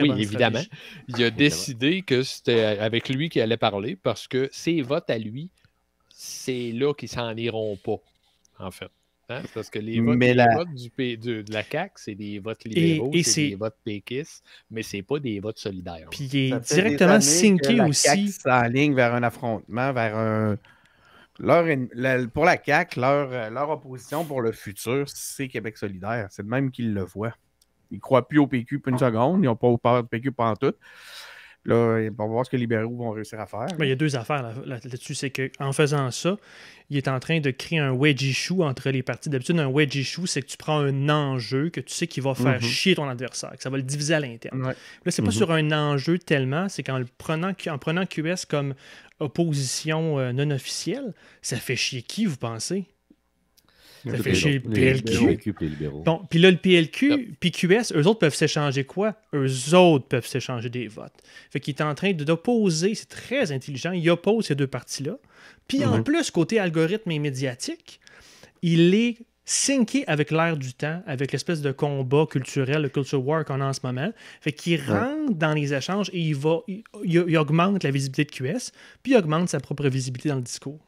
Oui, évidemment. Il a décidé que c'était avec lui qu'il allait parler parce que ses votes à lui, c'est là qu'ils s'en iront pas, en fait. Hein? Parce que les votes de la CAQ, c'est des votes libéraux, c'est des votes péquistes, mais c'est pas des votes solidaires. Puis il est directement synqué aussi. Ça s'enligne vers un affrontement, vers un... pour la CAQ, leur opposition pour le futur, c'est Québec solidaire. C'est de même qu'ils le voient. Ils ne croient plus au PQ pour une seconde. Ils n'ont pas peur du PQ pendant tout. Là, on va voir ce que les libéraux vont réussir à faire. Il y a deux affaires là-dessus. C'est qu'en faisant ça, il est en train de créer un wedge issue entre les partis. D'habitude, un wedge issue, c'est que tu prends un enjeu que tu sais qui va faire chier ton adversaire, que ça va le diviser à l'interne. Ouais. Là, c'est pas sur un enjeu tellement, c'est qu'en prenant QS comme opposition non officielle, ça fait chier qui, vous pensez? Ça fait chier le Les PLQ. PLQ puis les libéraux. Bon, puis là, le PLQ, puis QS, eux autres peuvent s'échanger quoi? Eux autres peuvent s'échanger des votes. Fait qu'il est en train d'opposer, c'est très intelligent, il oppose ces deux partis-là. Puis en plus, côté algorithme et médiatique, il est synqué avec l'air du temps, avec l'espèce de combat culturel, le culture war qu'on a en ce moment. Fait qu'il rentre dans les échanges et il augmente la visibilité de QS, puis il augmente sa propre visibilité dans le discours.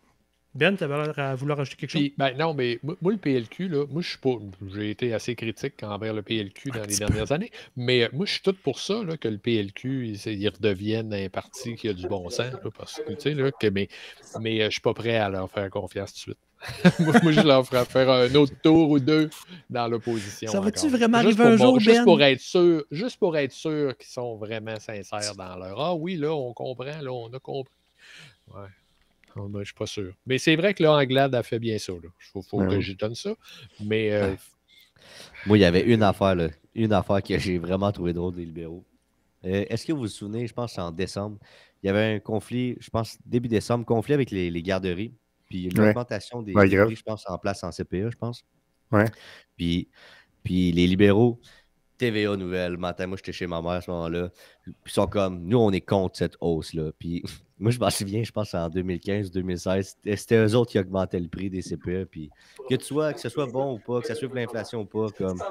Ben, tu avais l'air à vouloir ajouter quelque chose? Puis, ben non, mais moi, le PLQ, là, moi, je suis pas. J'ai été assez critique envers le PLQ dans les dernières années, mais moi, je suis tout pour ça, là, que le PLQ, il redevienne un parti qui a du bon sens, là, parce que, tu sais, là, mais je suis pas prêt à leur faire confiance tout de suite. moi, je leur ferai faire un autre tour ou deux dans l'opposition. Ça va-tu encore. vraiment Juste arriver un jour, Ben? Juste pour être sûr qu'ils sont vraiment sincères dans leur. Ah oui, là, on comprend, là, on a compris. Ouais. Ben, je suis pas sûr. Mais c'est vrai que là, Anglade a fait bien ça. Il faut que j'y donne ça. Mais. Moi, il y avait une affaire, là. Une affaire que j'ai vraiment trouvé drôle des libéraux. Est-ce que vous vous souvenez, je pense que c'est en décembre, il y avait un conflit, je pense, début décembre, conflit avec les garderies. Puis l'augmentation des prix, je pense, en place en CPE, je pense. Ouais. Puis les libéraux, TVA Nouvelle, matin, moi, j'étais chez ma mère à ce moment-là. Puis ils sont comme, nous, on est contre cette hausse-là. Puis moi, je m'en souviens, je pense en 2015-2016, c'était eux autres qui augmentaient le prix des CPE. Puis que ce soit bon ou pas, que ça suive l'inflation ou pas, comme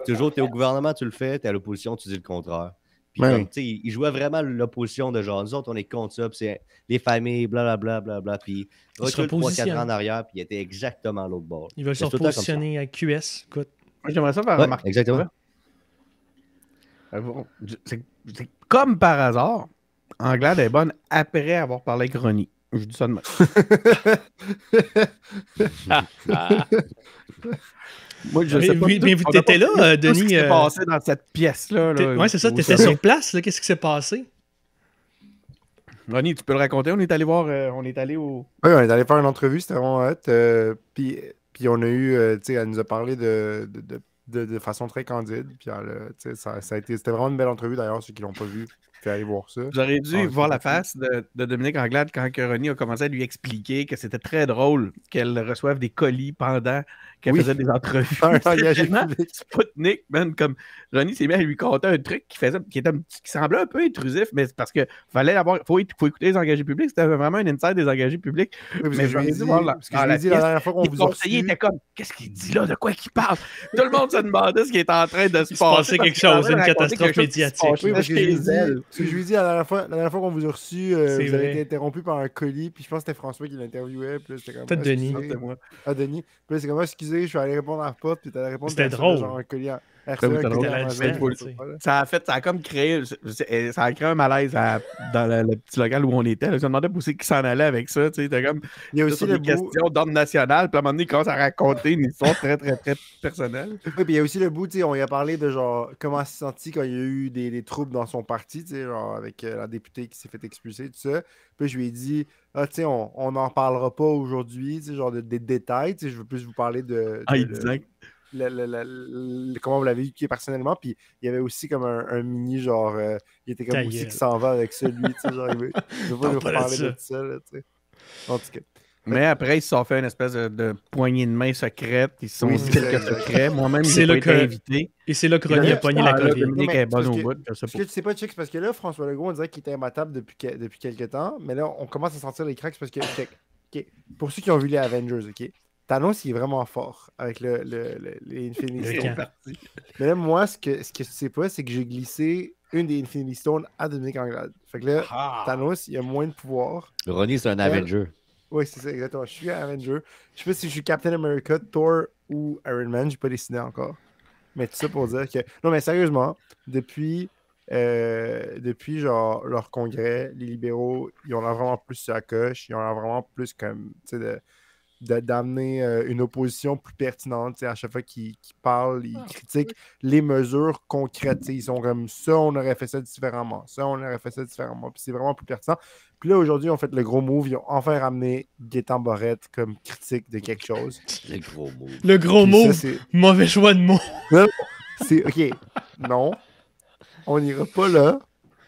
toujours, tu es au gouvernement, tu le fais, tu es à l'opposition, tu dis le contraire. Puis comme, tu sais, ils jouaient vraiment l'opposition de genre, nous autres, on est contre ça, puis c'est les familles, blablabla, blablabla. Puis ils reculent 3-4 ans en arrière, puis ils étaient exactement à l'autre bord. Ils veulent se repositionner à QS. Écoute. J'aimerais ça faire remarquer. Exactement. C'est comme par hasard, Anglade est bonne après avoir parlé avec Ronnie. Je dis ça de même. Moi, je sais pas. Mais vous t'étais là, Denis. Qu'est-ce qui s'est passé dans cette pièce-là? Oui, c'est ça. Tu étais sur place. Qu'est-ce qui s'est passé? Ronnie, tu peux le raconter? On est allé voir. On est allé au. Oui, on est allé faire une entrevue. C'était vraiment hot. Puis on a eu. Tu sais, elle nous a parlé de façon très candide. Puis c'était vraiment une belle entrevue d'ailleurs, ceux qui l'ont pas vu. Puis aller voir ça. J'aurais dû voir la face de Dominique Anglade quand Ronnie a commencé à lui expliquer que c'était très drôle qu'elle reçoive des colis pendant qu'elle faisait des entrevues. Spoutnik, man, comme Ronnie s'est mis à lui conter un truc qui semblait un peu intrusif, mais c'est parce que faut écouter les engagés publics. C'était vraiment un inside des engagés publics. Oui, mais je lui ai dit la dernière fois qu'on vous a reçu. Il était comme, qu'est-ce qu'il dit là? De quoi il parle? Tout le monde se demandait ce qui était en train de se passer. Quelque chose, une catastrophe médiatique. Oui, parce que je lui ai dit la dernière fois qu'on vous a reçu, vous avez été interrompu par un colis, puis je pense que c'était François qui l'interviewait. Peut-être Denis. Ah, Denis. Puis là, c'est comme, excusez, je suis allé répondre à la porte, puis t'allais répondre. C'était drôle. Genre un colis. Ça a comme créé. Ça a créé un malaise dans le petit local où on était. Je me demandais où c'est qui s'en allait avec ça. Il y a aussi des questions d'ordre national, puis à un moment donné, il commence à raconter une histoire très, très, très personnelle. Oui, puis il y a aussi le bout, on y a parlé de genre comment il s'est senti quand il y a eu des troubles dans son parti, genre avec la députée qui s'est fait expulser, tout ça. Puis je lui ai dit, on n'en parlera pas aujourd'hui, genre des détails, je veux plus vous parler de exact. Comment vous l'avez vécu personnellement, puis il y avait aussi comme un mini genre il était comme aussi qui s'en va avec ça, lui, genre je veux pas vous parler de ça, là, en tout cas. Mais après, ils se sont fait une espèce de poignée de main secrète. Ils se sont dit quelques secrets. Moi-même, j'ai pas été invité. Et c'est là que Ronnie a pogné la COVID. Dominique est bonne au bout. Ce que tu sais pas, Chicks, parce que là, François Legault, on dirait qu'il était imbattable depuis quelques temps. Mais là, on commence à sentir les cracks parce que, pour ceux qui ont vu les Avengers, Thanos, il est vraiment fort avec les Infinity Stones. Mais là, moi, ce que tu sais pas, c'est que j'ai glissé une des Infinity Stones à Dominique Anglade. Fait que là, Thanos, il a moins de pouvoir. Ronnie, c'est un Avenger. Oui, c'est ça, exactement. Je suis un Avenger. Je sais pas si je suis Captain America, Thor ou Iron Man. J'ai pas décidé encore. Mais tout ça pour dire que... Non, mais sérieusement, depuis genre leur congrès, les libéraux, ils ont l'air vraiment plus sur la coche. Ils ont l'air vraiment plus comme, tu sais, d'amener une opposition plus pertinente. À chaque fois qu'ils parlent, ils critiquent les mesures concrètes. Ils sont comme ça, on aurait fait ça différemment. Ça, on aurait fait ça différemment. Puis c'est vraiment plus pertinent. Puis là, aujourd'hui, ils ont fait le gros move. Ils ont enfin ramené Gaétan Barrette comme critique de quelque chose. Le gros move. Le gros move. Mauvais choix de mots. C'est OK. Non. On n'ira pas là.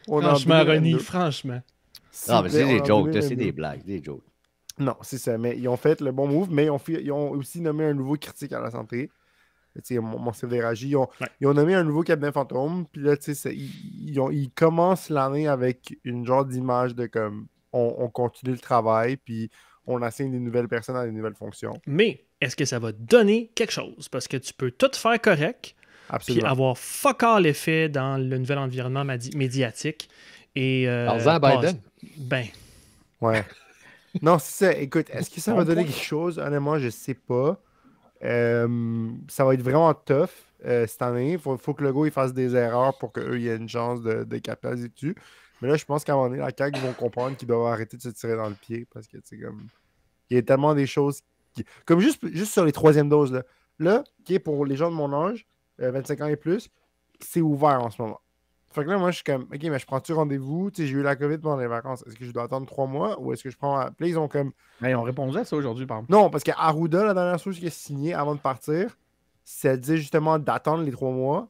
Franchement, Ronnie, franchement. Non, mais c'est des jokes. C'est des blagues. Des jokes. Non, c'est ça. Mais ils ont fait le bon move, mais ils ont aussi nommé un nouveau critique à la santé. Tu sais, Monsef Déragi. Ils ont nommé un nouveau cabinet fantôme. Puis là, tu sais, ils commencent l'année avec une genre d'image de comme on continue le travail, puis on assigne des nouvelles personnes à des nouvelles fonctions. Mais est-ce que ça va donner quelque chose? Parce que tu peux tout faire correct, puis avoir fuck all effet dans le nouvel environnement médiatique. Et, Parle-en à Biden. Ben. Ouais. Non, c'est ça. Écoute, est-ce que ça va donner quelque chose? Honnêtement, je sais pas. Ça va être vraiment tough cette année. Il faut que le gars il fasse des erreurs pour qu'eux aient une chance de capitaliser dessus. Mais là, je pense qu'à un moment donné, la CAQ vont comprendre qu'ils doivent arrêter de se tirer dans le pied parce que comme il y a tellement des choses comme juste sur les troisièmes doses. Là pour les gens de mon âge, 25 ans et plus, c'est ouvert en ce moment. Fait que là, moi, je suis comme, OK, mais je prends-tu rendez-vous? Tu sais, j'ai eu la COVID pendant les vacances. Est-ce que je dois attendre 3 mois ou est-ce que je prends. Puis là, ils ont comme. Mais ils ont répondu à ça aujourd'hui, par exemple. Non, parce qu'Arruda, la dernière chose qu'il a signée avant de partir, ça disait justement d'attendre les 3 mois.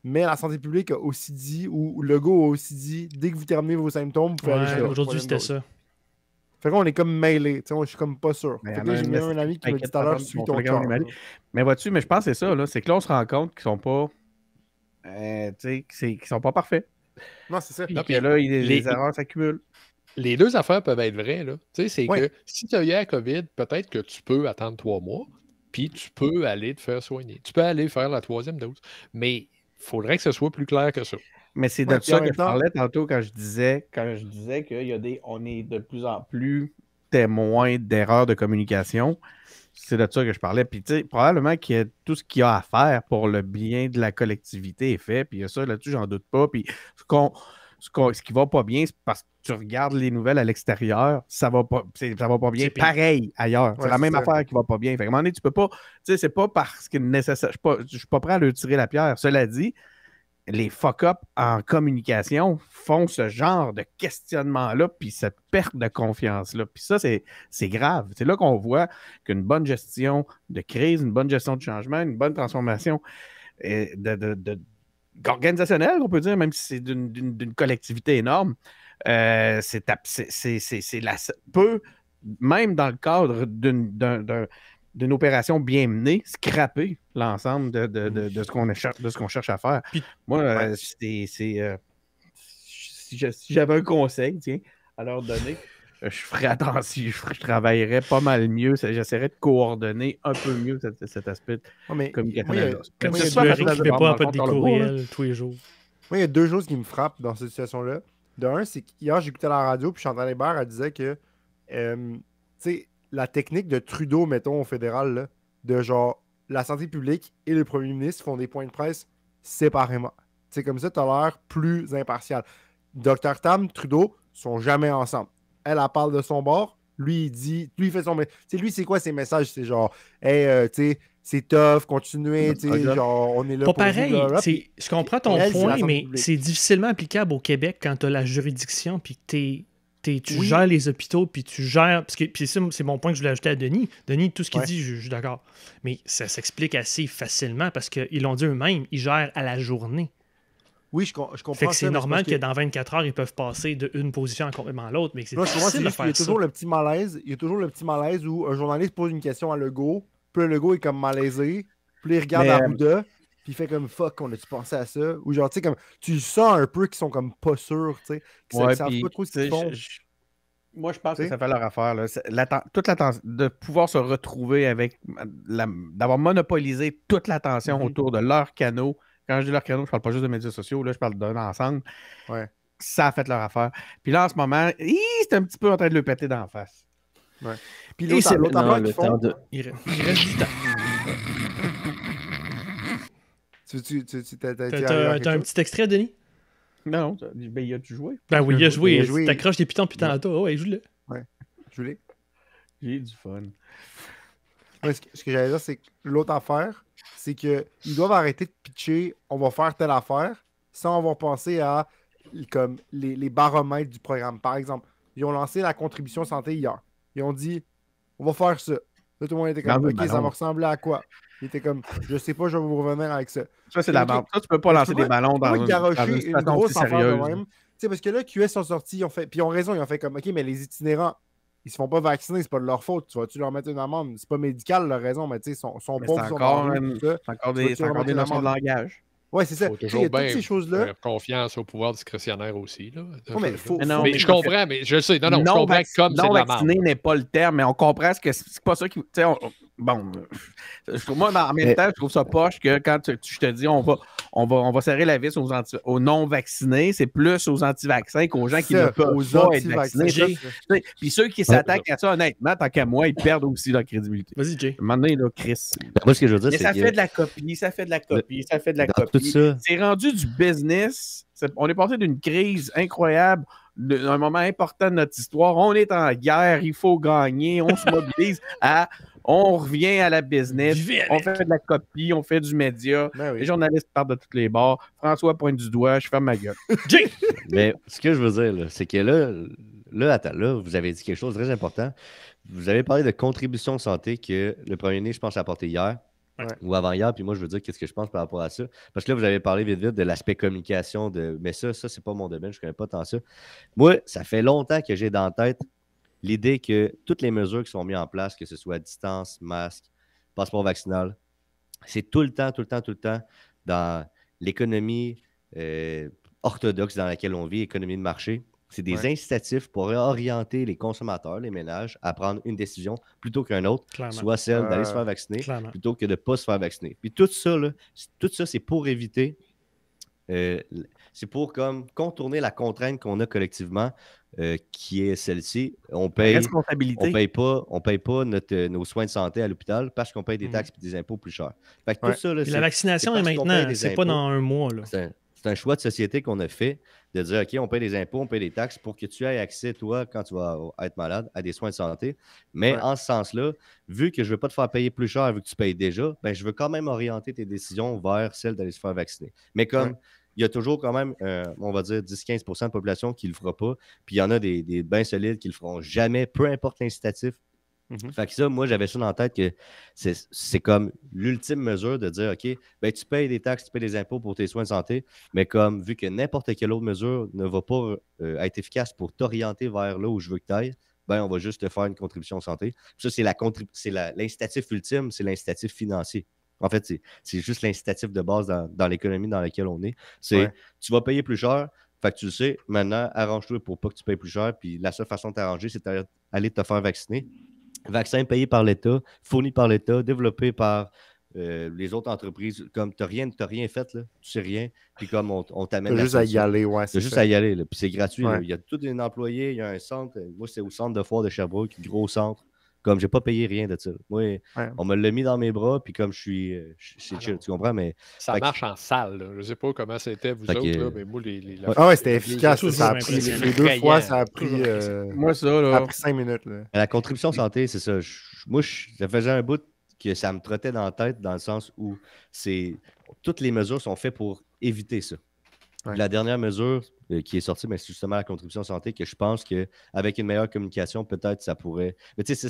Mais la santé publique a aussi dit, ou Legault a aussi dit, dès que vous terminez vos symptômes, vous pouvez aller chez aujourd'hui, c'était ça. Fait qu'on est comme mêlés. Tu sais, moi, je suis comme pas sûr. Fait que là, j'ai même un ami qui m'a dit tout à l'heure, suis ton cœur. Mais vois-tu, mais je pense que c'est ça, là. C'est que là, on se rend compte qu'ils sont pas. Qu'ils sont pas parfaits. Non, c'est ça. Puis que là, les erreurs s'accumulent. Les deux affaires peuvent être vraies, là. Tu sais, c'est que si tu as eu la COVID, peut-être que tu peux attendre 3 mois, puis tu peux aller te faire soigner. Tu peux aller faire la 3e dose. Mais il faudrait que ce soit plus clair que ça. Mais c'est de ça que je parlais tantôt quand je disais on est de plus en plus témoins d'erreurs de communication. C'est de ça que je parlais. Puis, tu sais, probablement que tout ce qu'il y a à faire pour le bien de la collectivité est fait. Puis, ça, là-dessus, j'en doute pas. Puis, ce qui va pas bien, c'est parce que tu regardes les nouvelles à l'extérieur, ça va pas bien. Pareil ailleurs. C'est la même affaire qui va pas bien. Fait qu'à un moment donné, tu peux pas. Tu sais, c'est pas parce que nécessaire. Je suis pas prêt à leur tirer la pierre. Cela dit, les fuck-up en communication font ce genre de questionnement-là, puis cette perte de confiance-là. Puis ça, c'est grave. C'est là qu'on voit qu'une bonne gestion de crise, une bonne gestion de changement, une bonne transformation organisationnelle, on peut dire, même si c'est d'une collectivité énorme, peut, même dans le cadre d'une opération bien menée, scraper l'ensemble de ce qu'on cherche à faire. Puis, moi, si j'avais un conseil, tiens, à leur donner, je ferais attention, je travaillerais pas mal mieux, j'essaierais de coordonner un peu mieux cet aspect de communication. Comme ça, tu ne récupères pas des courriels tous les jours. Moi, il y a deux choses qui me frappent dans cette situation-là. De un, c'est qu'hier, j'écoutais la radio, puis Chantal Hébert, elle disait que, tu sais, la technique de Trudeau, mettons, au fédéral, là, de genre, la santé publique et le premier ministre font des points de presse séparément. Tu sais, comme ça, tu as l'air plus impartial. Dr Tam, Trudeau sont jamais ensemble. Elle parle de son bord, lui, il fait son... Tu sais, lui, c'est quoi ses messages? C'est genre, hey, tu sais, c'est tough, continuez, tu sais, genre, on est là pas pour pareil, je comprends ton point, mais publique. c'est difficilement applicable au Québec quand tu as la juridiction, puis tu gères les hôpitaux, puis tu gères... Puis ça, c'est mon point que je voulais ajouter à Denis. Denis, tout ce qu'il dit, je suis d'accord. Mais ça s'explique assez facilement, parce qu'ils l'ont dit eux-mêmes, ils gèrent à la journée. Oui, je comprends. Fait que c'est normal que dans 24 heures, ils peuvent passer d'une position complètement à l'autre, mais c'est difficile de faire ça. Il y a toujours le petit malaise où un journaliste pose une question à Legault, puis le Legault est comme malaisé, puis il regarde Arruda, puis il fait comme fuck, on a-tu pensé à ça? Ou genre, tu sais, comme tu sens un peu qu'ils sont comme pas sûrs, tu sais, qu'ils savent pas trop ce qu'ils font. Moi, je pense que ça fait leur affaire. Là. Toute l'attention, de pouvoir se retrouver avec, d'avoir monopolisé toute l'attention autour de leurs canaux. Quand je dis leurs canaux, je parle pas juste de médias sociaux, là, je parle d'un ensemble. Ouais. Ça a fait leur affaire. Puis là, en ce moment, c'est un petit peu en train de le péter d'en face. Ouais. Puis l'autre affaire qu'ils font... Il reste du temps. T'as un petit extrait, Denis? Non, ben, il a-tu joué? Ben oui, il a joué. T'accroches des pitons puis tantôt. Ouais, joue-le. Ouais, joue-le. J'ai du fun. Ouais, ce que j'allais dire, c'est que l'autre affaire, c'est qu'ils doivent arrêter de pitcher « on va faire telle affaire » sans avoir pensé à comme, les baromètres du programme. Par exemple, ils ont lancé la contribution santé hier. Ils ont dit « on va faire ça ». Là, tout le monde était comme « ok, ça va ressembler à quoi ?» Il était comme « je sais pas, je vais vous revenir avec ça ». Ça, c'est la vente. Ça, tu peux pas lancer des ballons dans une grosse affaire de même. Tu sais, parce que là, QS sont sortis, puis ils ont raison, ils ont fait comme « ok, mais les itinérants, ils se font pas vacciner, c'est pas de leur faute. Tu vas-tu leur mettre une amende? C'est pas médical leur raison, mais tu sais, sont Mais pauvres, c'est sont encore, dans la rue, tout ça. c'est encore Tu vas-tu des, leur mettre une notions de amende? langage. Ouais, c'est ça. Il faut Tu sais, il y toujours a toutes ces bien choses-là. faire confiance au pouvoir discrétionnaire aussi. Là. Ouais, mais faut- Mais non, Mais mais je comprends, mais je le sais. Non, je comprends que comme c'est non de la vacciné merde. n'est pas le terme, mais on comprend ce que c'est pas ça qui. Tu sais, bon, moi, en même temps, je trouve ça poche que quand je te dis on va serrer la vis aux non-vaccinés, c'est plus aux anti-vaccins qu'aux gens qui Ça, ne peuvent aux pas être anti-vaccins, vaccinés. ça. Puis ceux qui s'attaquent à ça, honnêtement, tant qu'à moi, ils perdent aussi leur crédibilité. Vas-y, Jay. À un moment donné, là, Chris. Moi, ce que je veux dire, Mais c'est ça que fait de la copie, ça fait de la copie, ça fait de la dans copie. tout ça- C'est rendu du business. On est passé d'une crise incroyable, d'un moment important de notre histoire. On est en guerre, il faut gagner, on se mobilise on revient à la business, on fait de la copie, on fait du média. Ben oui. Les journalistes partent de tous les bords. François pointe du doigt, je ferme ma gueule. Jay! Mais ce que je veux dire, là, c'est que attends, vous avez dit quelque chose de très important. Vous avez parlé de contribution de santé que le premier ministre, je pense, a apporté hier. Ouais. Ou avant-hier, puis moi, je veux dire qu'est-ce que je pense par rapport à ça. Parce que là, vous avez parlé vite de l'aspect communication, mais ça, c'est pas mon domaine, je connais pas tant ça. Moi, ça fait longtemps que j'ai dans la tête l'idée que toutes les mesures qui sont mises en place, que ce soit distance, masque, passeport vaccinal, c'est tout le temps dans l'économie orthodoxe dans laquelle on vit, économie de marché. C'est des incitatifs pour orienter les consommateurs, les ménages, à prendre une décision plutôt qu'une autre, Clairement. soit celle d'aller se faire vacciner, Clairement. plutôt que de ne pas se faire vacciner. Puis tout ça, c'est pour éviter, c'est pour comme contourner la contrainte qu'on a collectivement, qui est celle-ci. On paye pas nos soins de santé à l'hôpital parce qu'on paye des taxes et des impôts plus chers. Fait que tout ça, là, Puis la vaccination est parce qu'on paye maintenant, des c'est pas impôts. dans un mois. Là. C'est un choix de société qu'on a fait de dire, OK, on paye des impôts, on paye des taxes pour que tu aies accès, toi, quand tu vas être malade, à des soins de santé. Mais en ce sens-là, vu que je ne veux pas te faire payer plus cher vu que tu payes déjà, ben, je veux quand même orienter tes décisions vers celle d'aller se faire vacciner. Mais comme il y a toujours quand même, on va dire, 10-15 % de population qui ne le fera pas, puis il y en a des bien solides qui ne le feront jamais, peu importe l'incitatif. Fait que ça, moi, j'avais ça dans la tête que c'est comme l'ultime mesure de dire, OK, ben, tu payes des taxes, tu payes des impôts pour tes soins de santé, mais comme vu que n'importe quelle autre mesure ne va pas être efficace pour t'orienter vers là où je veux que tu ailles, ben, on va juste te faire une contribution santé. Puis ça, c'est l'incitatif ultime, c'est l'incitatif financier. En fait, c'est juste l'incitatif de base dans l'économie dans laquelle on est. C'est tu vas payer plus cher, fait que tu le sais, maintenant, arrange-toi pour pas que tu payes plus cher, puis la seule façon de t'arranger, c'est d'aller te faire vacciner. Vaccin payé par l'État, fourni par l'État, développé par les autres entreprises. Comme tu n'as rien fait, là, tu sais rien, puis comme on t'amène T'as juste à y aller, ouais. Tu as juste à y aller, là, puis c'est gratuit. Là. Il y a tous les employés, il y a un centre. Moi, c'est au centre de foire de Sherbrooke, gros centre. Comme j'ai pas payé rien de ça. Moi, on me l'a mis dans mes bras, puis comme je suis chill, tu comprends? Mais, ça marche en salle. Là. Je sais pas comment c'était vous autres, là, mais moi, c'était efficace. Ça a pris les 2 fois, ça a pris. Moi, ça, là. Ça a pris 5 minutes. Là. La contribution santé, c'est ça. Moi, ça faisait un bout que ça me trottait dans la tête, dans le sens où toutes les mesures sont faites pour éviter ça. La dernière mesure qui est sortie, c'est justement la contribution santé, que je pense qu'avec une meilleure communication, peut-être ça pourrait. Mais tu sais, ça,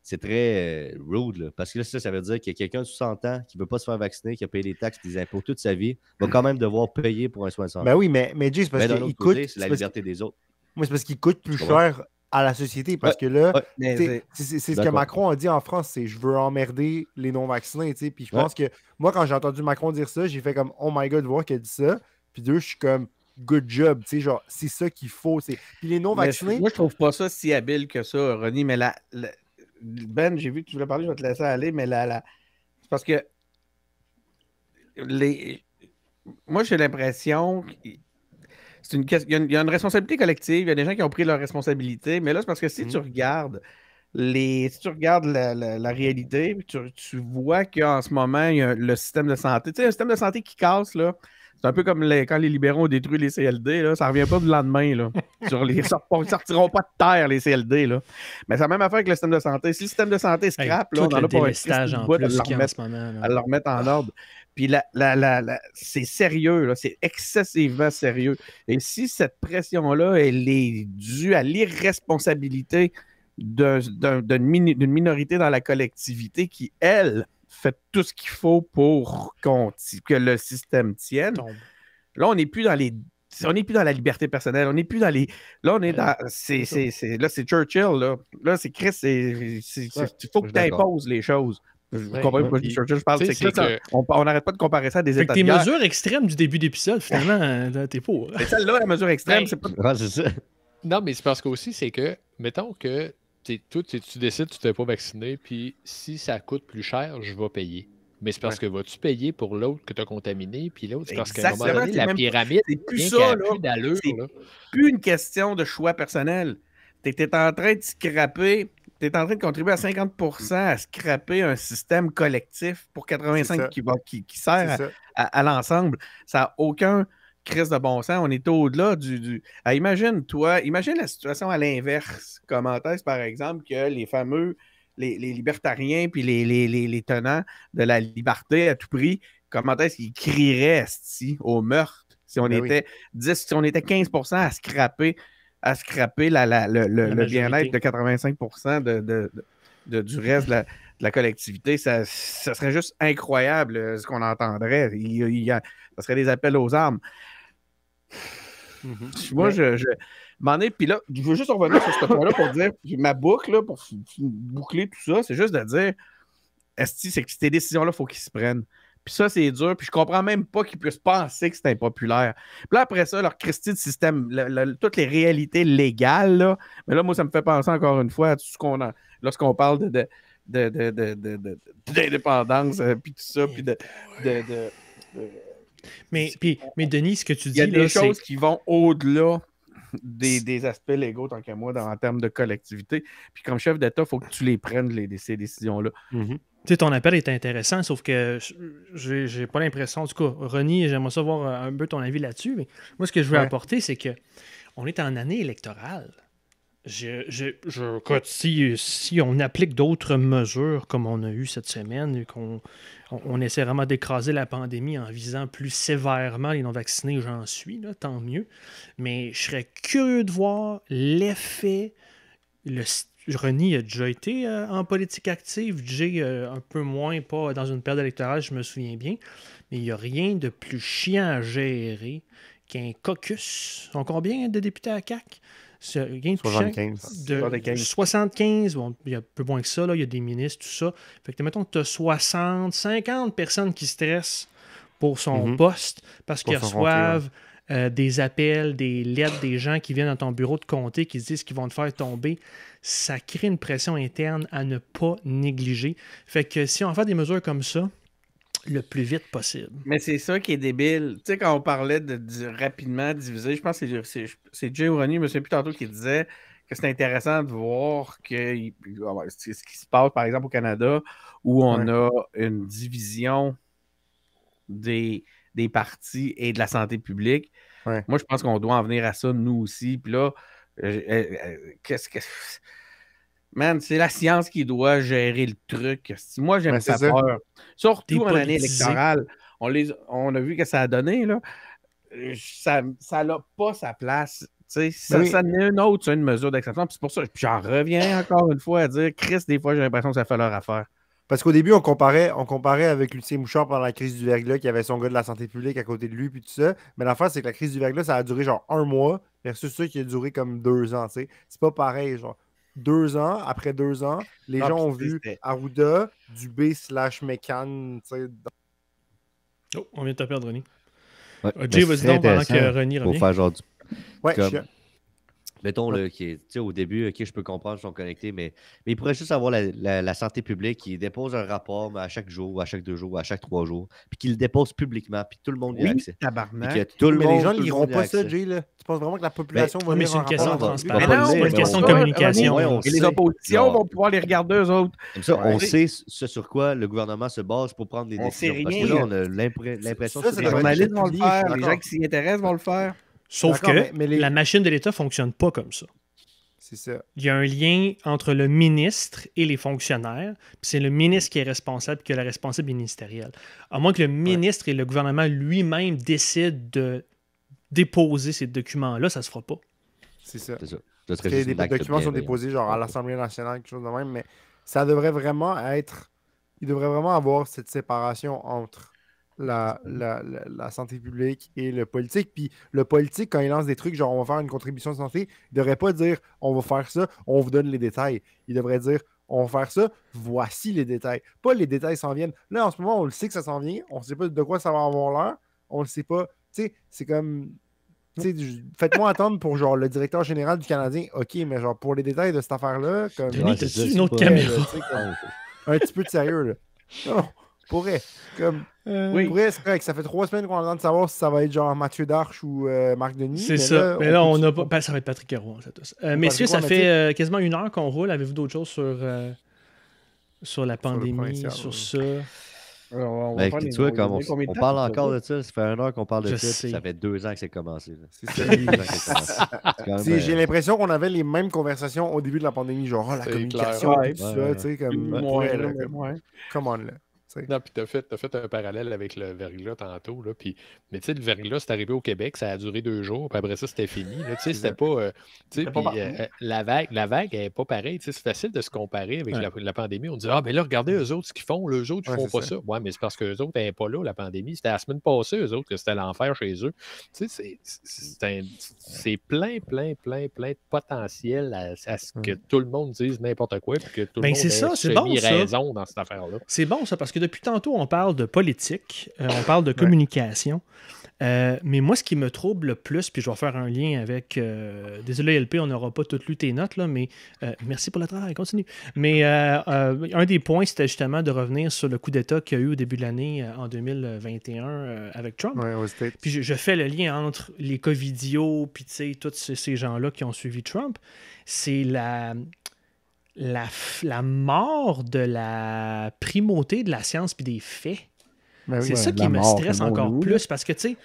c'est très rude, là, parce que là, ça veut dire qu'il y a quelqu'un de 60 ans qui ne veut pas se faire vacciner, qui a payé des taxes et des impôts toute sa vie, va quand même devoir payer pour un soin de santé. Ben oui, mais Jay, c'est parce qu'il coûte. C'est la liberté des autres. Moi, c'est parce qu'il coûte plus cher à la société, parce que là, c'est ce que Macron a dit en France, c'est je veux emmerder les non-vaccinés, tu sais. Puis je pense que moi, quand j'ai entendu Macron dire ça, j'ai fait comme oh my god, voir qu'elle dit ça. Puis je suis comme good job, tu sais, genre, c'est ça qu'il faut. Puis les non-vaccinés. Moi, je trouve pas ça si habile que ça, Ronnie, mais Ben, j'ai vu que tu voulais parler, je vais te laisser aller, mais c'est parce que moi, j'ai l'impression qu'il y a une responsabilité collective, il y a des gens qui ont pris leur responsabilité, mais là, c'est parce que si tu regardes la réalité, tu vois qu'en ce moment, il y a le système de santé. Tu sais, un système de santé qui casse, là. C'est un peu comme quand les libéraux ont détruit les CLD, là, ça ne revient pas du lendemain. Là. Ils ne sortiront pas de terre, les CLD. Là. Mais c'est la même affaire avec le système de santé. Si le système de santé scrape, on en a pas à le remettre en ordre. Puis c'est sérieux, là, c'est excessivement sérieux. Et si cette pression-là, elle est due à l'irresponsabilité d'une minorité dans la collectivité qui, elle, fait tout ce qu'il faut pour que le système tienne. Là, on n'est plus dans les on n'est plus dans la liberté personnelle, on n'est plus dans les. Là, on est dans. Là, c'est Churchill, là. Là, c'est Chris, il faut que tu imposes les choses. Je comprends pas, Churchill, je parle, c'est que on n'arrête pas de comparer ça à des états de guerre. Tes mesures extrêmes du début d'épisode, finalement, t'es pour. Mais celle-là, la mesure extrême, c'est pas. Ouais, c'est ça. Non, mais c'est parce qu'aussi, c'est que, mettons que toi, tu décides que tu ne t'es pas vacciné, puis si ça coûte plus cher, je vais payer. Mais c'est parce que vas-tu payer pour l'autre que tu as contaminé, puis l'autre, c'est parce qu'à un moment donné, la pyramide, c'est plus ça, là. C'est plus une question de choix personnel. Tu es en train de scraper, tu es en train de contribuer à 50% à scraper un système collectif pour 85% qui sert à l'ensemble. Ça n'a aucun crise de bon sens. On est au-delà du... Ah, imagine la situation à l'inverse. Comment est-ce, par exemple, que les fameux... Les libertariens puis les tenants de la liberté à tout prix, comment est-ce qu'ils crieraient au meurtre si on était 15% à scraper le bien-être de 85% du reste de la collectivité. Ça serait juste incroyable ce qu'on entendrait. Ça serait des appels aux armes. Moi, puis là, je veux juste revenir sur ce point-là pour dire, ma boucle, là, pour boucler tout ça, c'est juste de dire, c'est que ces décisions-là, il faut qu'ils se prennent. Puis ça, c'est dur, puis je comprends même pas qu'ils puissent penser que c'est impopulaire. Puis là, après ça, leur Christie de système, toutes les réalités légales, là, mais là, moi, ça me fait penser encore une fois à tout ce qu'on a, lorsqu'on parle d'indépendance, puis tout ça, puis Mais Denis, ce que tu dis, il y a des choses qui vont au-delà des aspects légaux, tant qu'à moi, en termes de collectivité. Puis comme chef d'État, il faut que tu les prennes, ces décisions-là. Tu sais, ton appel est intéressant, sauf que j'ai pas l'impression. En tout cas, Ronnie, j'aimerais savoir un peu ton avis là-dessus. Mais moi, ce que je veux apporter, c'est que on est en année électorale. Si on applique d'autres mesures comme on a eu cette semaine, qu'on essaie vraiment d'écraser la pandémie en visant plus sévèrement les non-vaccinés, j'en suis, là, tant mieux. Mais je serais curieux de voir l'effet. Ronnie a déjà été en politique active, Jay un peu moins, pas dans une période électorale, je me souviens bien. Mais il n'y a rien de plus chiant à gérer qu'un caucus. Ils sont combien de députés à CAQ? 75. Bon, il y a un peu moins que ça, là, il y a des ministres, tout ça. Fait que mettons que tu as 60, 50 personnes qui stressent pour son poste parce qu'ils reçoivent des appels, des lettres, des gens qui viennent dans ton bureau de comté qui se disent qu'ils vont te faire tomber. Ça crée une pression interne à ne pas négliger. Fait que si on fait des mesures comme ça, le plus vite possible. Mais c'est ça qui est débile. Tu sais, quand on parlait de rapidement diviser, je pense que c'est Jay ou Ronnie, je me souviens plus tantôt, qui disait que c'est intéressant de voir ce qui se passe, par exemple, au Canada, où on a une division des partis et de la santé publique. Moi, je pense qu'on doit en venir à ça, nous aussi. Puis là, man, c'est la science qui doit gérer le truc. Moi, j'aime pas peur. Surtout en année électorale. On a vu que ça a donné, là. Ça n'a pas sa place. Ça n'est une autre, c'est une mesure d'exception. Puis c'est pour ça, puis j'en reviens encore une fois à dire, Chris, des fois, j'ai l'impression que ça fait leur affaire. Parce qu'au début, on comparait avec Lucien Bouchard pendant la crise du verglas, qui avait son gars de la santé publique à côté de lui, puis tout ça. Mais l'affaire, c'est que la crise du verglas, ça a duré genre 1 mois, versus ça qui a duré comme 2 ans. T'sais. C'est pas pareil, genre. 2 ans, après 2 ans, les gens ont vu Arruda, Dubé/Mécan. Oh, on vient de te perdre, Ronnie. Jay, vas-y donc pendant que Ronnie revient. Pour faire genre du... Ouais, mettons, là, au début, je peux comprendre, ils sont connectés, mais il pourrait juste avoir la santé publique qui dépose un rapport à chaque jour, à chaque 2 jours, à chaque 3 jours, puis qu'il le dépose publiquement, puis tout le monde y a accès. Tabarnak. Mais les gens ne liront pas ça, Jay. Là. Tu penses vraiment que la population va lire c'est une question de transparence. C'est une question de communication. Et les oppositions vont pouvoir les regarder eux autres. Comme ça, on sait ce sur quoi le gouvernement se base pour prendre des décisions. Parce que là, on a l'impression que les journalistes vont le faire, les gens qui s'y intéressent vont le faire. Sauf que la machine de l'État ne fonctionne pas comme ça. C'est ça. Il y a un lien entre le ministre et les fonctionnaires, puis c'est le ministre qui est responsable, qui a la responsabilité ministérielle. À moins que le ministre et le gouvernement lui-même décident de déposer ces documents-là, ça ne se fera pas. C'est ça. Parce que les documents sont déposés genre à l'Assemblée nationale, quelque chose de même, mais ça devrait vraiment être... Il devrait vraiment avoir cette séparation entre la santé publique et le politique. Puis le politique, quand il lance des trucs, genre on va faire une contribution de santé, il ne devrait pas dire on va faire ça, on vous donne les détails. Il devrait dire on va faire ça, voici les détails. Pas les détails s'en viennent. Là, en ce moment, on le sait que ça s'en vient, on ne sait pas de quoi ça va avoir l'air, on le sait pas. Tu sais, c'est comme. Faites-moi attendre pour genre le directeur général du Canadien, ok, mais genre pour les détails de cette affaire-là, comme. Denis, t'as-tu une autre caméra? Un petit peu de sérieux, là. Non, pourrait. Comme. Oui. Pourrait, c'est correct. Ça fait 3 semaines qu'on attend de savoir si ça va être genre Mathieu Darche ou Marc Denis. C'est ça. Mais là, on n'a pas. Ça va être Patrick Roy. Messieurs, ça fait quasiment 1 heure qu'on roule. Avez-vous d'autres choses sur la pandémie, sur ça? Alors, tu vois, comme on parle encore de ça, ça fait 1 heure qu'on parle de ça, puis ça fait 2 ans que c'est commencé. J'ai l'impression qu'on avait les mêmes conversations au début de la pandémie, genre la communication, tout ça, tu sais, comme. Come on, là. Non, puis t'as fait un parallèle avec le verglas tantôt. Là, mais tu sais, le verglas, c'est arrivé au Québec, ça a duré 2 jours, puis après ça, c'était fini. Tu sais, c'était pas. La vague n'est pas pareille. C'est facile de se comparer avec la pandémie. On dit ah, ben là, regardez eux autres ce qu'ils font. Eux autres, ils font pas ça. Ouais, mais c'est parce qu'eux autres n'étaient pas là, la pandémie. C'était la semaine passée, eux autres, que c'était l'enfer chez eux. Tu sais, c'est plein de potentiel à ce que tout le monde dise n'importe quoi, puis que tout le monde ait raison dans cette affaire-là. C'est bon, ça, parce que depuis tantôt, on parle de politique, on parle de communication. Mais moi, ce qui me trouble le plus, puis je vais faire un lien avec... désolé, LP, on n'aura pas toutes lu tes notes, là, mais merci pour le travail, continue. Mais un des points, c'était justement de revenir sur le coup d'État qu'il y a eu au début de l'année, en 2021, avec Trump. Puis je fais le lien entre les covidios, puis tu sais, tous ces gens-là qui ont suivi Trump. C'est la mort de la primauté de la science puis des faits. C'est ça qui me stresse encore plus parce que, tu sais,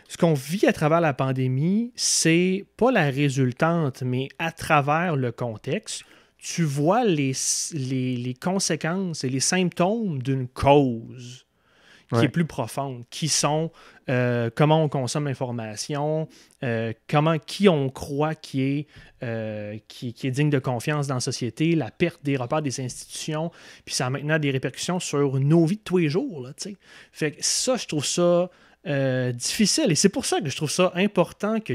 ce qu'on vit à travers la pandémie, c'est pas la résultante, mais à travers le contexte, tu vois les conséquences et les symptômes d'une cause qui est plus profonde, qui sont comment on consomme l'information, qui on croit qui est digne de confiance dans la société, la perte des repères des institutions, puis ça a maintenant des répercussions sur nos vies de tous les jours. Là, fait que ça, je trouve ça difficile, et c'est pour ça que je trouve ça important que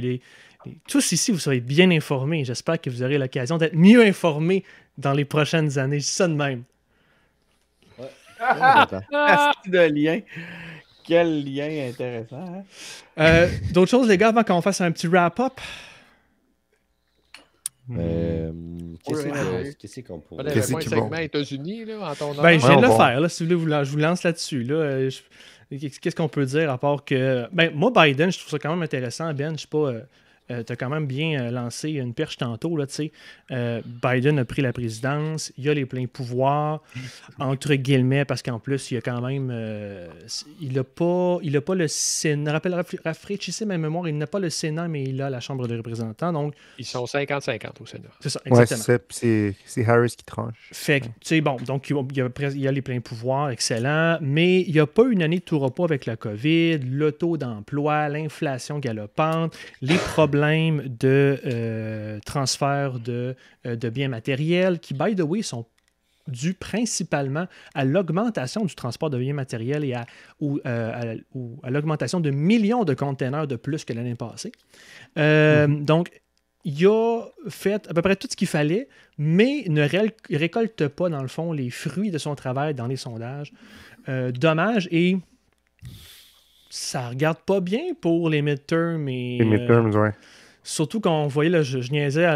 tous ici, vous soyez bien informés. J'espère que vous aurez l'occasion d'être mieux informés dans les prochaines années. Je dis ça de même. De lien. Quel lien intéressant. D'autres choses, les gars, avant qu'on fasse un petit wrap-up? Qu'est-ce qu'on pourrait... Qu'est-ce qu'il segment États-Unis, là, en ton nom? Ben, je viens de le faire, là, si vous voulez, je vous lance là-dessus. Là. Qu'est-ce qu'on peut dire à part que... Ben, moi, Biden, je trouve ça quand même intéressant, Ben. Je sais pas... tu as quand même bien lancé une perche tantôt. Là, Biden a pris la présidence, il a les pleins pouvoirs, entre guillemets, parce qu'en plus, il a quand même. Il n'a pas le Sénat. Rafraîchissez ma mémoire, il n'a pas le Sénat, mais il a la Chambre des représentants. Donc, ils sont 50-50 au Sénat. C'est ça, exactement. Ouais, c'est Harris qui tranche. Fait que, tu sais, bon, donc il a les pleins pouvoirs, excellent, mais il n'y a pas une année de tout repos avec la COVID, le taux d'emploi, l'inflation galopante, les problèmes de transfert de biens matériels qui, by the way, sont dus principalement à l'augmentation du transport de biens matériels et à l'augmentation de millions de containers de plus que l'année passée. Donc, il a fait à peu près tout ce qu'il fallait, mais ne récolte pas, dans le fond, les fruits de son travail dans les sondages. Dommage, et ça regarde pas bien pour les midterms. Les midterms, ouais. Surtout quand on voyait, là, je niaisais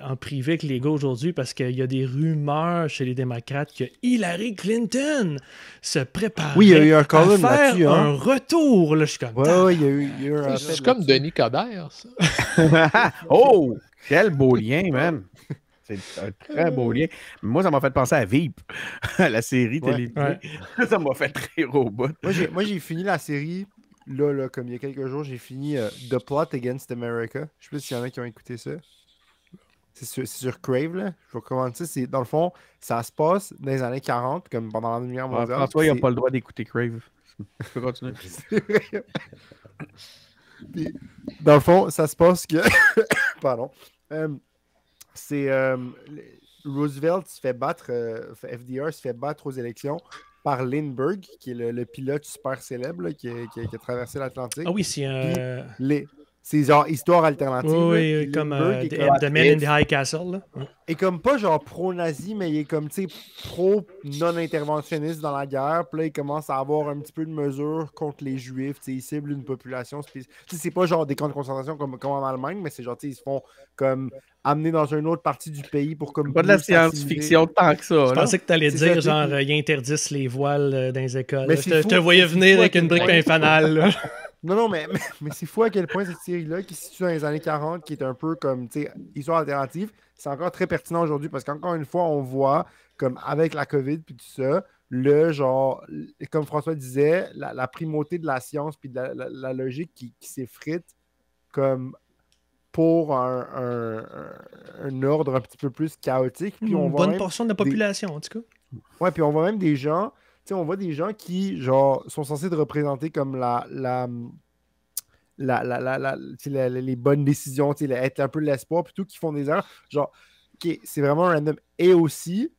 en privé avec les gars aujourd'hui parce qu'il y a des rumeurs chez les démocrates que Hillary Clinton se préparait il y a eu un à faire un retour. Là, je suis comme... Ouais, il y a eu un... C'est comme Denis Coderre, ça. Oh! Quel beau lien, man! C'est un très beau lien. Moi, ça m'a fait penser à Veep, à la série télévisée. Ouais. Ça m'a fait rire au bout. Moi, j'ai fini la série, là, comme il y a quelques jours, j'ai fini The Plot Against America. Je sais pas s'il y en a qui ont écouté ça. C'est sur Crave, là. Je vais commencer. Dans le fond, ça se passe dans les années 40, comme pendant la Deuxième Guerre mondiale. François, il n'a pas le droit d'écouter Crave. Je peux continuer. Puis, dans le fond, ça se passe que... Pardon. C'est Roosevelt se fait battre, FDR se fait battre aux élections, par Lindbergh, qui est le pilote super célèbre là, qui a traversé l'Atlantique. Ah oui, c'est c'est genre histoire alternative. Oui, là, comme Lindbergh The Man in the High Castle. Là. Et comme pas genre pro-nazi, mais il est comme, tu sais, pro-non-interventionniste dans la guerre. Puis là, il commence à avoir un petit peu de mesures contre les Juifs. Tu sais, il cible une population spécifique. Tu sais, c'est pas genre des camps de concentration comme en Allemagne, mais c'est genre, tu sais, ils se font comme amener dans une autre partie du pays pour comme. Pas de la science-fiction tant que ça. Je pensais que tu allais dire, ça, genre, ils interdisent les voiles dans les écoles. Mais Je te voyais venir avec une brique infanale. Non, mais c'est fou à quel point cette série-là, qui se situe dans les années 40, qui est un peu comme, tu sais, histoire alternative, c'est encore très pertinent aujourd'hui parce qu'encore une fois, on voit, comme avec la COVID puis tout ça, le genre, comme François disait, la primauté de la science puis de la logique qui s'effrite comme pour un ordre un petit peu plus chaotique. Puis on Une voit bonne portion de la population, en tout cas. Ouais, puis on voit même des gens, tu sais, on voit des gens qui, genre, sont censés te représenter comme les bonnes décisions, tu sais, être un peu l'espoir, plutôt qui font des erreurs. Genre, OK, c'est vraiment random. Et aussi,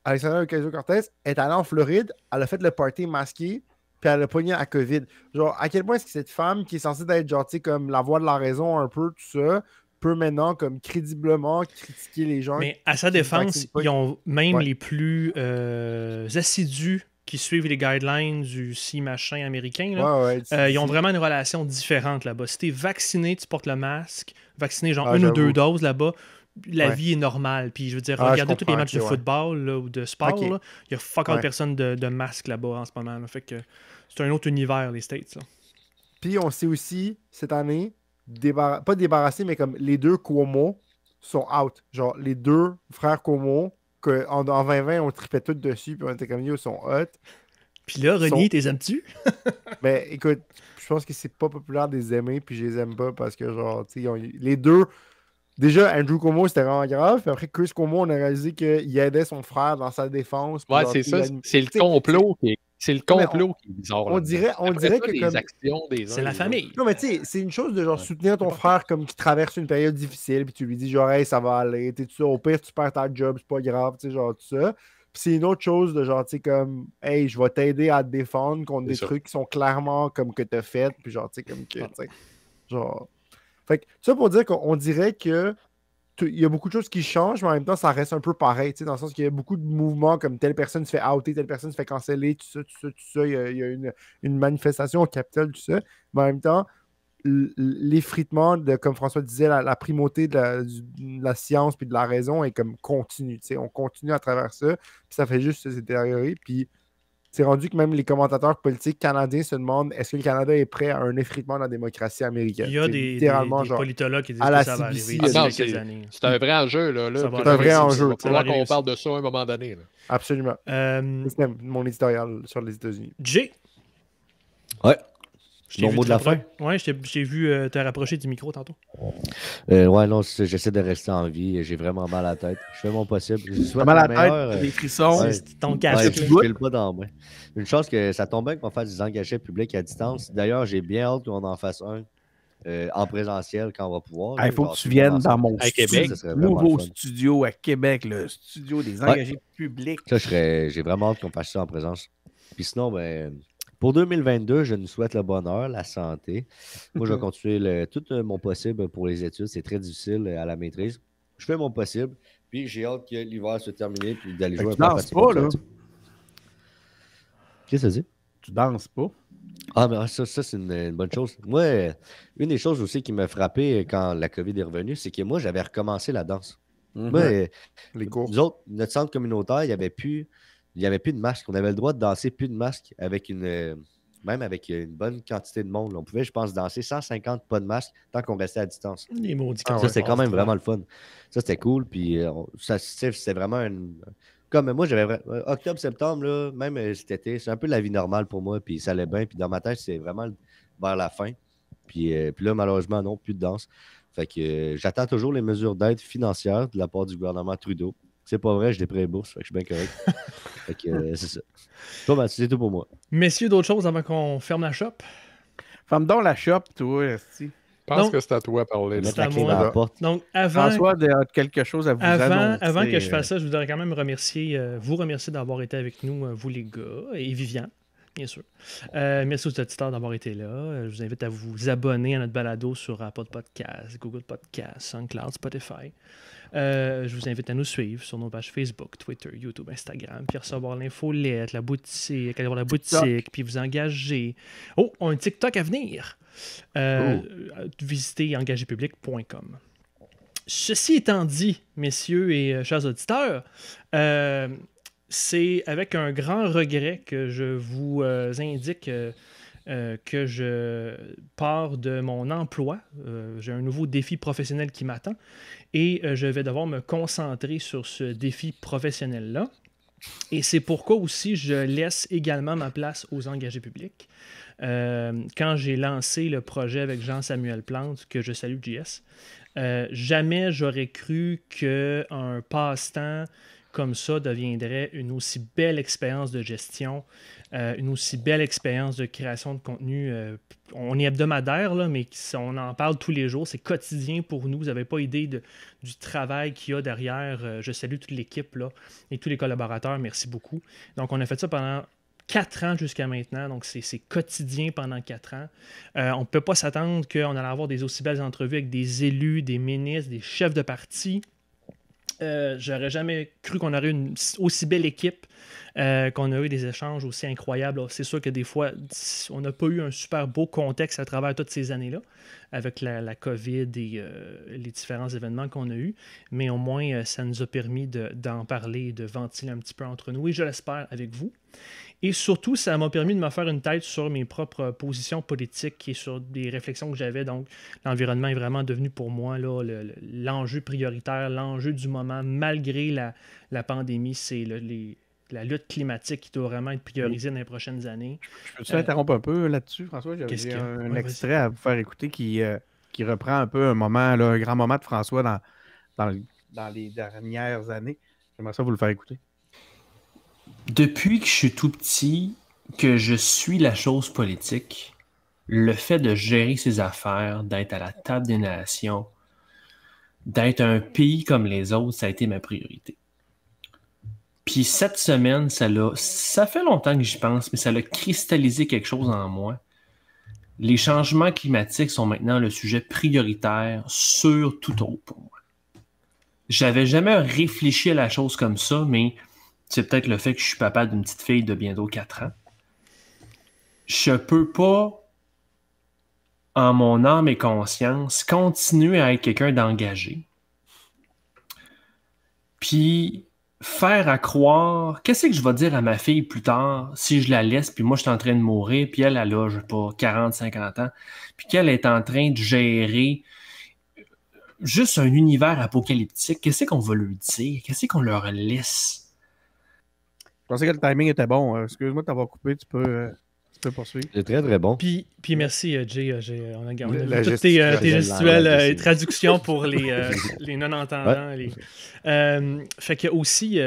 Alexandria Ocasio-Cortez est allée en Floride, elle a fait le party masqué, puis elle a pogné la COVID. Genre, à quel point est-ce que cette femme, qui est censée être, genre, tu sais, comme la voix de la raison un peu, tout ça, peut maintenant, comme, crédiblement critiquer les gens. Mais à sa défense, ils ont même les plus assidus qui suivent les guidelines du machin américain. Là, ils ont vraiment une relation différente là-bas. Si t'es vacciné, tu portes le masque. Vacciné, genre une ou deux doses là-bas, la vie est normale. Puis je veux dire, regardez tous les matchs de football là, ou de sport, il y a fuck all personne de masque là-bas en ce moment. Là. Fait que c'est un autre univers, les States. Là. Puis on sait aussi, cette année, pas débarrassé, mais comme les deux Cuomo sont out. Genre, les deux frères Cuomo, en 2020, on tripait tout dessus, puis on était comme, ils sont hot. Puis là, René, t'es aimes-tu? Ben, écoute, je pense que c'est pas populaire de les aimer, puis je les aime pas parce que, genre, tu sais, les deux. Déjà, Andrew Cuomo, c'était vraiment grave. Puis après, Chris Cuomo, on a réalisé qu'il aidait son frère dans sa défense. Ouais, c'est ça. C'est le complot qui est. C'est le complot qui est bizarre. On dirait que les comme... actions des c'est la famille. Non, mais tu sais, c'est une chose de genre soutenir ton frère comme qui traverse une période difficile, puis tu lui dis genre, hey, ça va aller, tu sais, au pire, tu perds ta job, c'est pas grave, tu sais, genre tout ça. Puis c'est une autre chose de genre, tu sais, comme, hey, je vais t'aider à te défendre contre des trucs qui sont clairement comme que t'as fait, puis genre, tu sais, comme que, tu sais, genre. Fait que ça pour dire qu'on dirait que il y a beaucoup de choses qui changent, mais en même temps, ça reste un peu pareil, tu sais, dans le sens qu'il y a beaucoup de mouvements comme telle personne se fait outer, telle personne se fait canceller, tout ça. Il y a une manifestation au Capitole, tout ça. Mais en même temps, l'effritement, comme François disait, la primauté de la science puis de la raison est comme continue, tu sais. On continue à travers ça, puis ça fait juste se détériorer, puis c'est rendu que même les commentateurs politiques canadiens se demandent est-ce que le Canada est prêt à un effritement de la démocratie américaine. Il y a des politologues qui disent que ça va arriver d'ici quelques années. C'est un vrai enjeu. Là. C'est un vrai enjeu. Il va falloir qu'on parle de ça à un moment donné. Là. Absolument. C'est mon éditorial sur les États-Unis. Jay? Ouais. Mon mot de la fin? Ouais, j'ai vu te rapprocher du micro tantôt. Ouais, non, j'essaie de rester en vie. J'ai vraiment mal à la tête. Je fais mon possible. J'ai mal à la tête, des frissons. Ouais, c'est ton casque. Je ne pas dans moi. Une chose que ça tombe bien qu'on fasse des engagés publics à distance. D'ailleurs, j'ai bien hâte qu'on en fasse un en présentiel quand on va pouvoir. Il faut que tu viennes dans mon Québec. Nouveau studio à Québec, le studio des engagés publics. Ça, j'ai vraiment hâte qu'on fasse ça en présence. Puis sinon, ben... Pour 2022, je nous souhaite le bonheur, la santé. Moi, je vais continuer tout mon possible pour les études. C'est très difficile à la maîtrise. Je fais mon possible. Puis j'ai hâte que l'hiver soit terminé puis d'aller jouer un peu. Tu danses pas, là? Qu'est-ce que ça dit? Tu danses pas? Ah, mais ça c'est une bonne chose. Moi, une des choses aussi qui m'a frappé quand la COVID est revenue, c'est que moi, j'avais recommencé la danse. Moi, les cours. Nous autres, notre centre communautaire, il n'y avait plus de masque. On avait le droit de danser plus de masque même avec une bonne quantité de monde. On pouvait, je pense, danser 150 pas de masque tant qu'on restait à distance. Les maudits ça, c'était quand même vraiment le fun. Ça, c'était cool. Puis c'était vraiment comme moi, j'avais octobre, septembre, là, même cet été, c'est un peu la vie normale pour moi. Puis ça allait bien. Puis dans ma tête, c'est vraiment vers la fin. Puis là, malheureusement, non, plus de danse. Fait que j'attends toujours les mesures d'aide financière de la part du gouvernement Trudeau. C'est pas vrai, j'ai des prêts et bourses, fait que je suis bien correct. Fait que c'est ça. Toi, c'est tout pour moi. Messieurs, d'autres choses avant qu'on ferme la shop? Ferme donc la shop, toi, esti. pense Donc, que c'est à toi de parler. Mettre c'est à la clé moi. dans la porte. Donc, avant, François a quelque chose à vous annoncer. avant que je fasse ça, je voudrais quand même vous remercier d'avoir été avec nous, vous les gars, et Viviane, bien sûr. Merci aux auditeurs d'avoir été là. Je vous invite à vous abonner à notre balado sur Apple Podcasts, Google Podcasts, SoundCloud, Spotify. Je vous invite à nous suivre sur nos pages Facebook, Twitter, YouTube, Instagram, puis recevoir l'infolette, la boutique, aller voir la boutique, puis vous engager. Oh, on a un TikTok à venir. Visitez engagépublic.com. Ceci étant dit, messieurs et chers auditeurs, c'est avec un grand regret que je vous indique que je pars de mon emploi. J'ai un nouveau défi professionnel qui m'attend et je vais devoir me concentrer sur ce défi professionnel-là. Et c'est pourquoi aussi je laisse également ma place aux engagés publics. Quand j'ai lancé le projet avec Jean-Samuel Plante, que je salue JS, jamais j'aurais cru qu'un passe-temps comme ça deviendrait une aussi belle expérience de gestion, une aussi belle expérience de création de contenu. On est hebdomadaire, là, mais on en parle tous les jours. C'est quotidien pour nous. Vous n'avez pas idée du travail qu'il y a derrière. Je salue toute l'équipe là, et tous les collaborateurs. Merci beaucoup. Donc, on a fait ça pendant 4 ans jusqu'à maintenant, donc c'est quotidien pendant 4 ans. On ne peut pas s'attendre qu'on allait avoir des aussi belles entrevues avec des élus, des ministres, des chefs de parti. J'aurais jamais cru qu'on aurait une aussi belle équipe, qu'on a eu des échanges aussi incroyables. C'est sûr que des fois, on n'a pas eu un super beau contexte à travers toutes ces années-là, avec la COVID et les différents événements qu'on a eus, mais au moins, ça nous a permis d'en parler, de ventiler un petit peu entre nous, et je l'espère avec vous. Et surtout, ça m'a permis de me faire une tête sur mes propres positions politiques et sur des réflexions que j'avais. Donc, l'environnement est vraiment devenu pour moi là, l'enjeu prioritaire, l'enjeu du moment, malgré la pandémie. C'est la lutte climatique qui doit vraiment être priorisée dans les prochaines années. Je peux-tu interrompre un peu là-dessus, François? J'ai un extrait à vous faire écouter qui reprend un peu un grand moment de François dans les dernières années. J'aimerais ça vous le faire écouter. Depuis que je suis tout petit, que je suis la chose politique, le fait de gérer ses affaires, d'être à la table des nations, d'être un pays comme les autres, ça a été ma priorité. Puis cette semaine, ça fait longtemps que j'y pense, mais ça a cristallisé quelque chose en moi. Les changements climatiques sont maintenant le sujet prioritaire sur tout autre pour moi. J'avais jamais réfléchi à la chose comme ça, mais c'est peut-être le fait que je suis papa d'une petite fille de bientôt 4 ans. Je peux pas, en mon âme et conscience, continuer à être quelqu'un d'engagé. Puis faire à croire, qu'est-ce que je vais dire à ma fille plus tard si je la laisse, puis moi je suis en train de mourir, puis elle a, je sais pas, 40, 50 ans, puis qu'elle est en train de gérer juste un univers apocalyptique. Qu'est-ce qu'on va leur dire? Qu'est-ce qu'on leur laisse? Je pensais que le timing était bon. Excuse-moi de t'avoir coupé. Tu peux poursuivre. C'est très, très bon. Puis merci, Jay. On a vu toutes tes gestuelles et traductions pour les non-entendants. Ouais. Fait que aussi,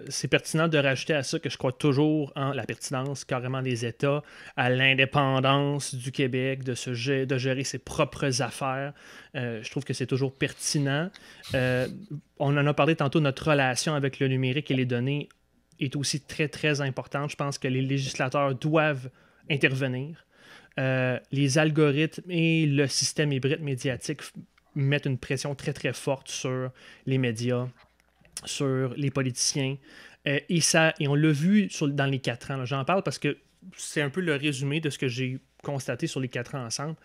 c'est pertinent de rajouter à ça que je crois toujours en la pertinence carrément des États, à l'indépendance du Québec, de gérer ses propres affaires. Je trouve que c'est toujours pertinent. On en a parlé tantôt, notre relation avec le numérique et les données est aussi très, très importante. Je pense que les législateurs doivent intervenir. Les algorithmes et le système hybride médiatique mettent une pression très, très forte sur les médias, sur les politiciens. Et on l'a vu dans les 4 ans. Là. J'en parle parce que c'est un peu le résumé de ce que j'ai constaté sur les 4 ans ensemble.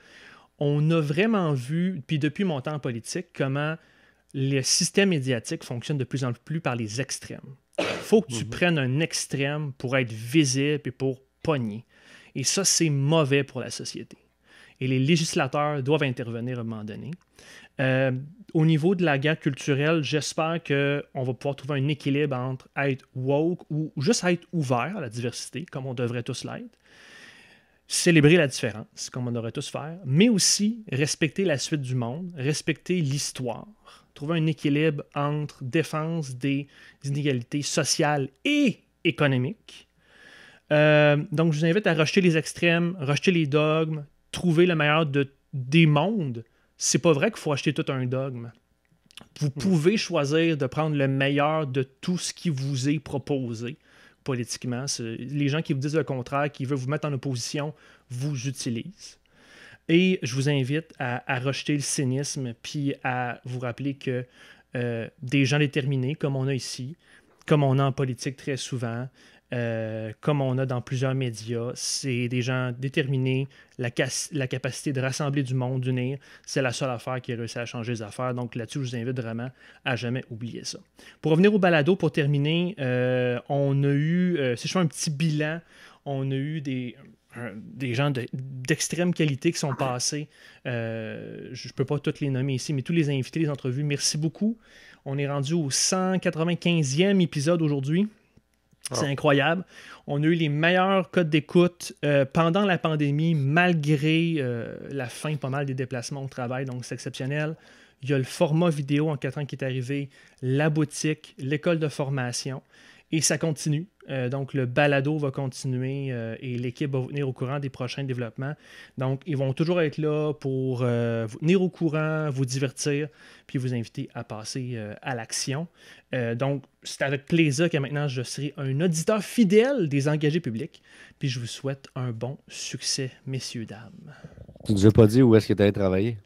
On a vraiment vu, puis depuis mon temps en politique, comment le système médiatique fonctionne de plus en plus par les extrêmes. Il faut que tu prennes un extrême pour être visible et pour pogner. Et ça, c'est mauvais pour la société. Et les législateurs doivent intervenir à un moment donné. Au niveau de la guerre culturelle, j'espère qu'on va pouvoir trouver un équilibre entre être woke ou juste être ouvert à la diversité, comme on devrait tous l'être. Célébrer la différence, comme on devrait tous faire, mais aussi respecter la suite du monde, respecter l'histoire. Trouver un équilibre entre défense des inégalités sociales et économiques. Donc, je vous invite à rejeter les extrêmes, rejeter les dogmes, trouver le meilleur de des mondes, c'est pas vrai qu'il faut acheter tout un dogme. Vous pouvez choisir de prendre le meilleur de tout ce qui vous est proposé politiquement. Les gens qui vous disent le contraire, qui veulent vous mettre en opposition, vous utilisent. Et je vous invite à rejeter le cynisme puis à vous rappeler que des gens déterminés, comme on a ici, comme on a en politique très souvent, comme on a dans plusieurs médias, c'est des gens déterminés, la capacité de rassembler du monde, d'unir, c'est la seule affaire qui a réussi à changer les affaires. Donc là-dessus, je vous invite vraiment à jamais oublier ça. Pour revenir au balado, pour terminer, on a eu, si je fais un petit bilan, on a eu des gens d'extrême qualité qui sont passés. Je ne peux pas tous les nommer ici, mais tous les invités, les entrevues, merci beaucoup. On est rendu au 195e épisode aujourd'hui. C'est incroyable. On a eu les meilleurs codes d'écoute pendant la pandémie, malgré la fin pas mal des déplacements au travail, donc c'est exceptionnel. Il y a le format vidéo en 4 ans qui est arrivé, la boutique, l'école de formation, et ça continue. Donc le balado va continuer et l'équipe va vous tenir au courant des prochains développements. Donc ils vont toujours être là pour vous tenir au courant, vous divertir, puis vous inviter à passer à l'action. Donc c'est avec plaisir que maintenant je serai un auditeur fidèle des engagés publics. Puis je vous souhaite un bon succès, messieurs, dames. Tu ne nous as pas dit où est-ce que tu allais travailler?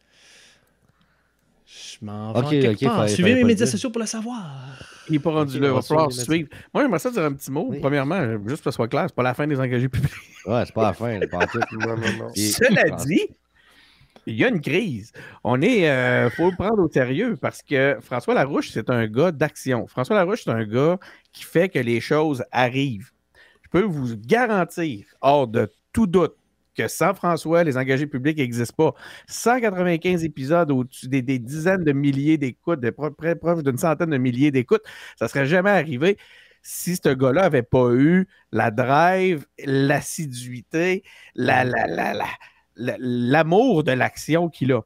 Je m'en vais quelque part. Suivez mes médias sociaux pour le savoir. Il n'est pas rendu là, il va falloir suivre. Moi, j'aimerais ça dire un petit mot. Oui. Premièrement, juste pour que ce soit clair, c'est pas la fin des engagés publics. Ouais, c'est pas la fin, pas tout. Non. Cela dit, il y a une crise. Faut le prendre au sérieux parce que François Larouche, c'est un gars d'action. François Larouche, c'est un gars qui fait que les choses arrivent. Je peux vous garantir, hors de tout doute, que sans François, les engagés publics n'existent pas. 195 épisodes au-dessus des dizaines de milliers d'écoutes, près proche d'une centaine de milliers d'écoutes, ça ne serait jamais arrivé si ce gars-là n'avait pas eu la drive, l'assiduité, l'amour de l'action qu'il a.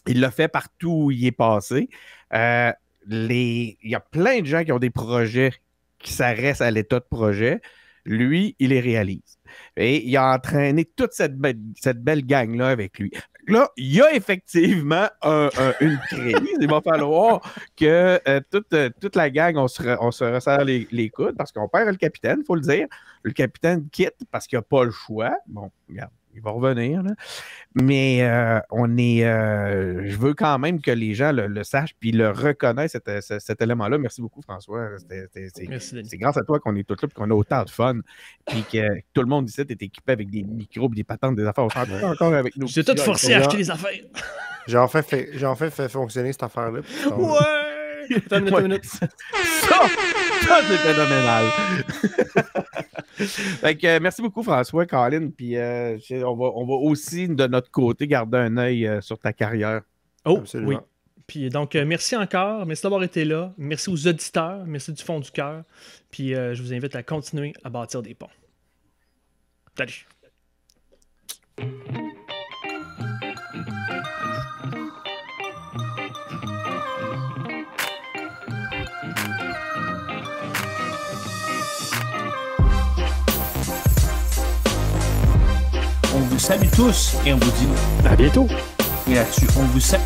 Il l'a fait partout où il est passé. Il y a plein de gens qui ont des projets qui s'arrêtent à l'état de projet. Lui, il les réalise. Et il a entraîné toute cette belle gang-là avec lui. Là, il y a effectivement une crise. Il va falloir que toute la gang, on se resserre les coudes parce qu'on perd le capitaine, il faut le dire. Le capitaine quitte parce qu'il n'a pas le choix. Bon, regarde, il va revenir. Là. Mais je veux quand même que les gens le sachent puis le reconnaissent, cet élément-là. Merci beaucoup, François. C'est grâce à toi qu'on est tous là et qu'on a autant de fun. Puis que tout le monde ici est équipé avec des micros et des patentes, des affaires. Encore avec nous. J'ai tout forcé à acheter les affaires. J'ai enfin fait fonctionner cette affaire-là. Ouais! Attends une minute. Ça, c'est phénoménal. Fait que, merci beaucoup, François, Colin. Puis on va aussi, de notre côté, garder un œil sur ta carrière. Oh, absolument. Oui. Puis donc, merci encore. Merci d'avoir été là. Merci aux auditeurs. Merci du fond du cœur. Puis je vous invite à continuer à bâtir des ponts. Salut. On vous salue tous et on vous dit à bientôt. Et là-dessus, on vous salue.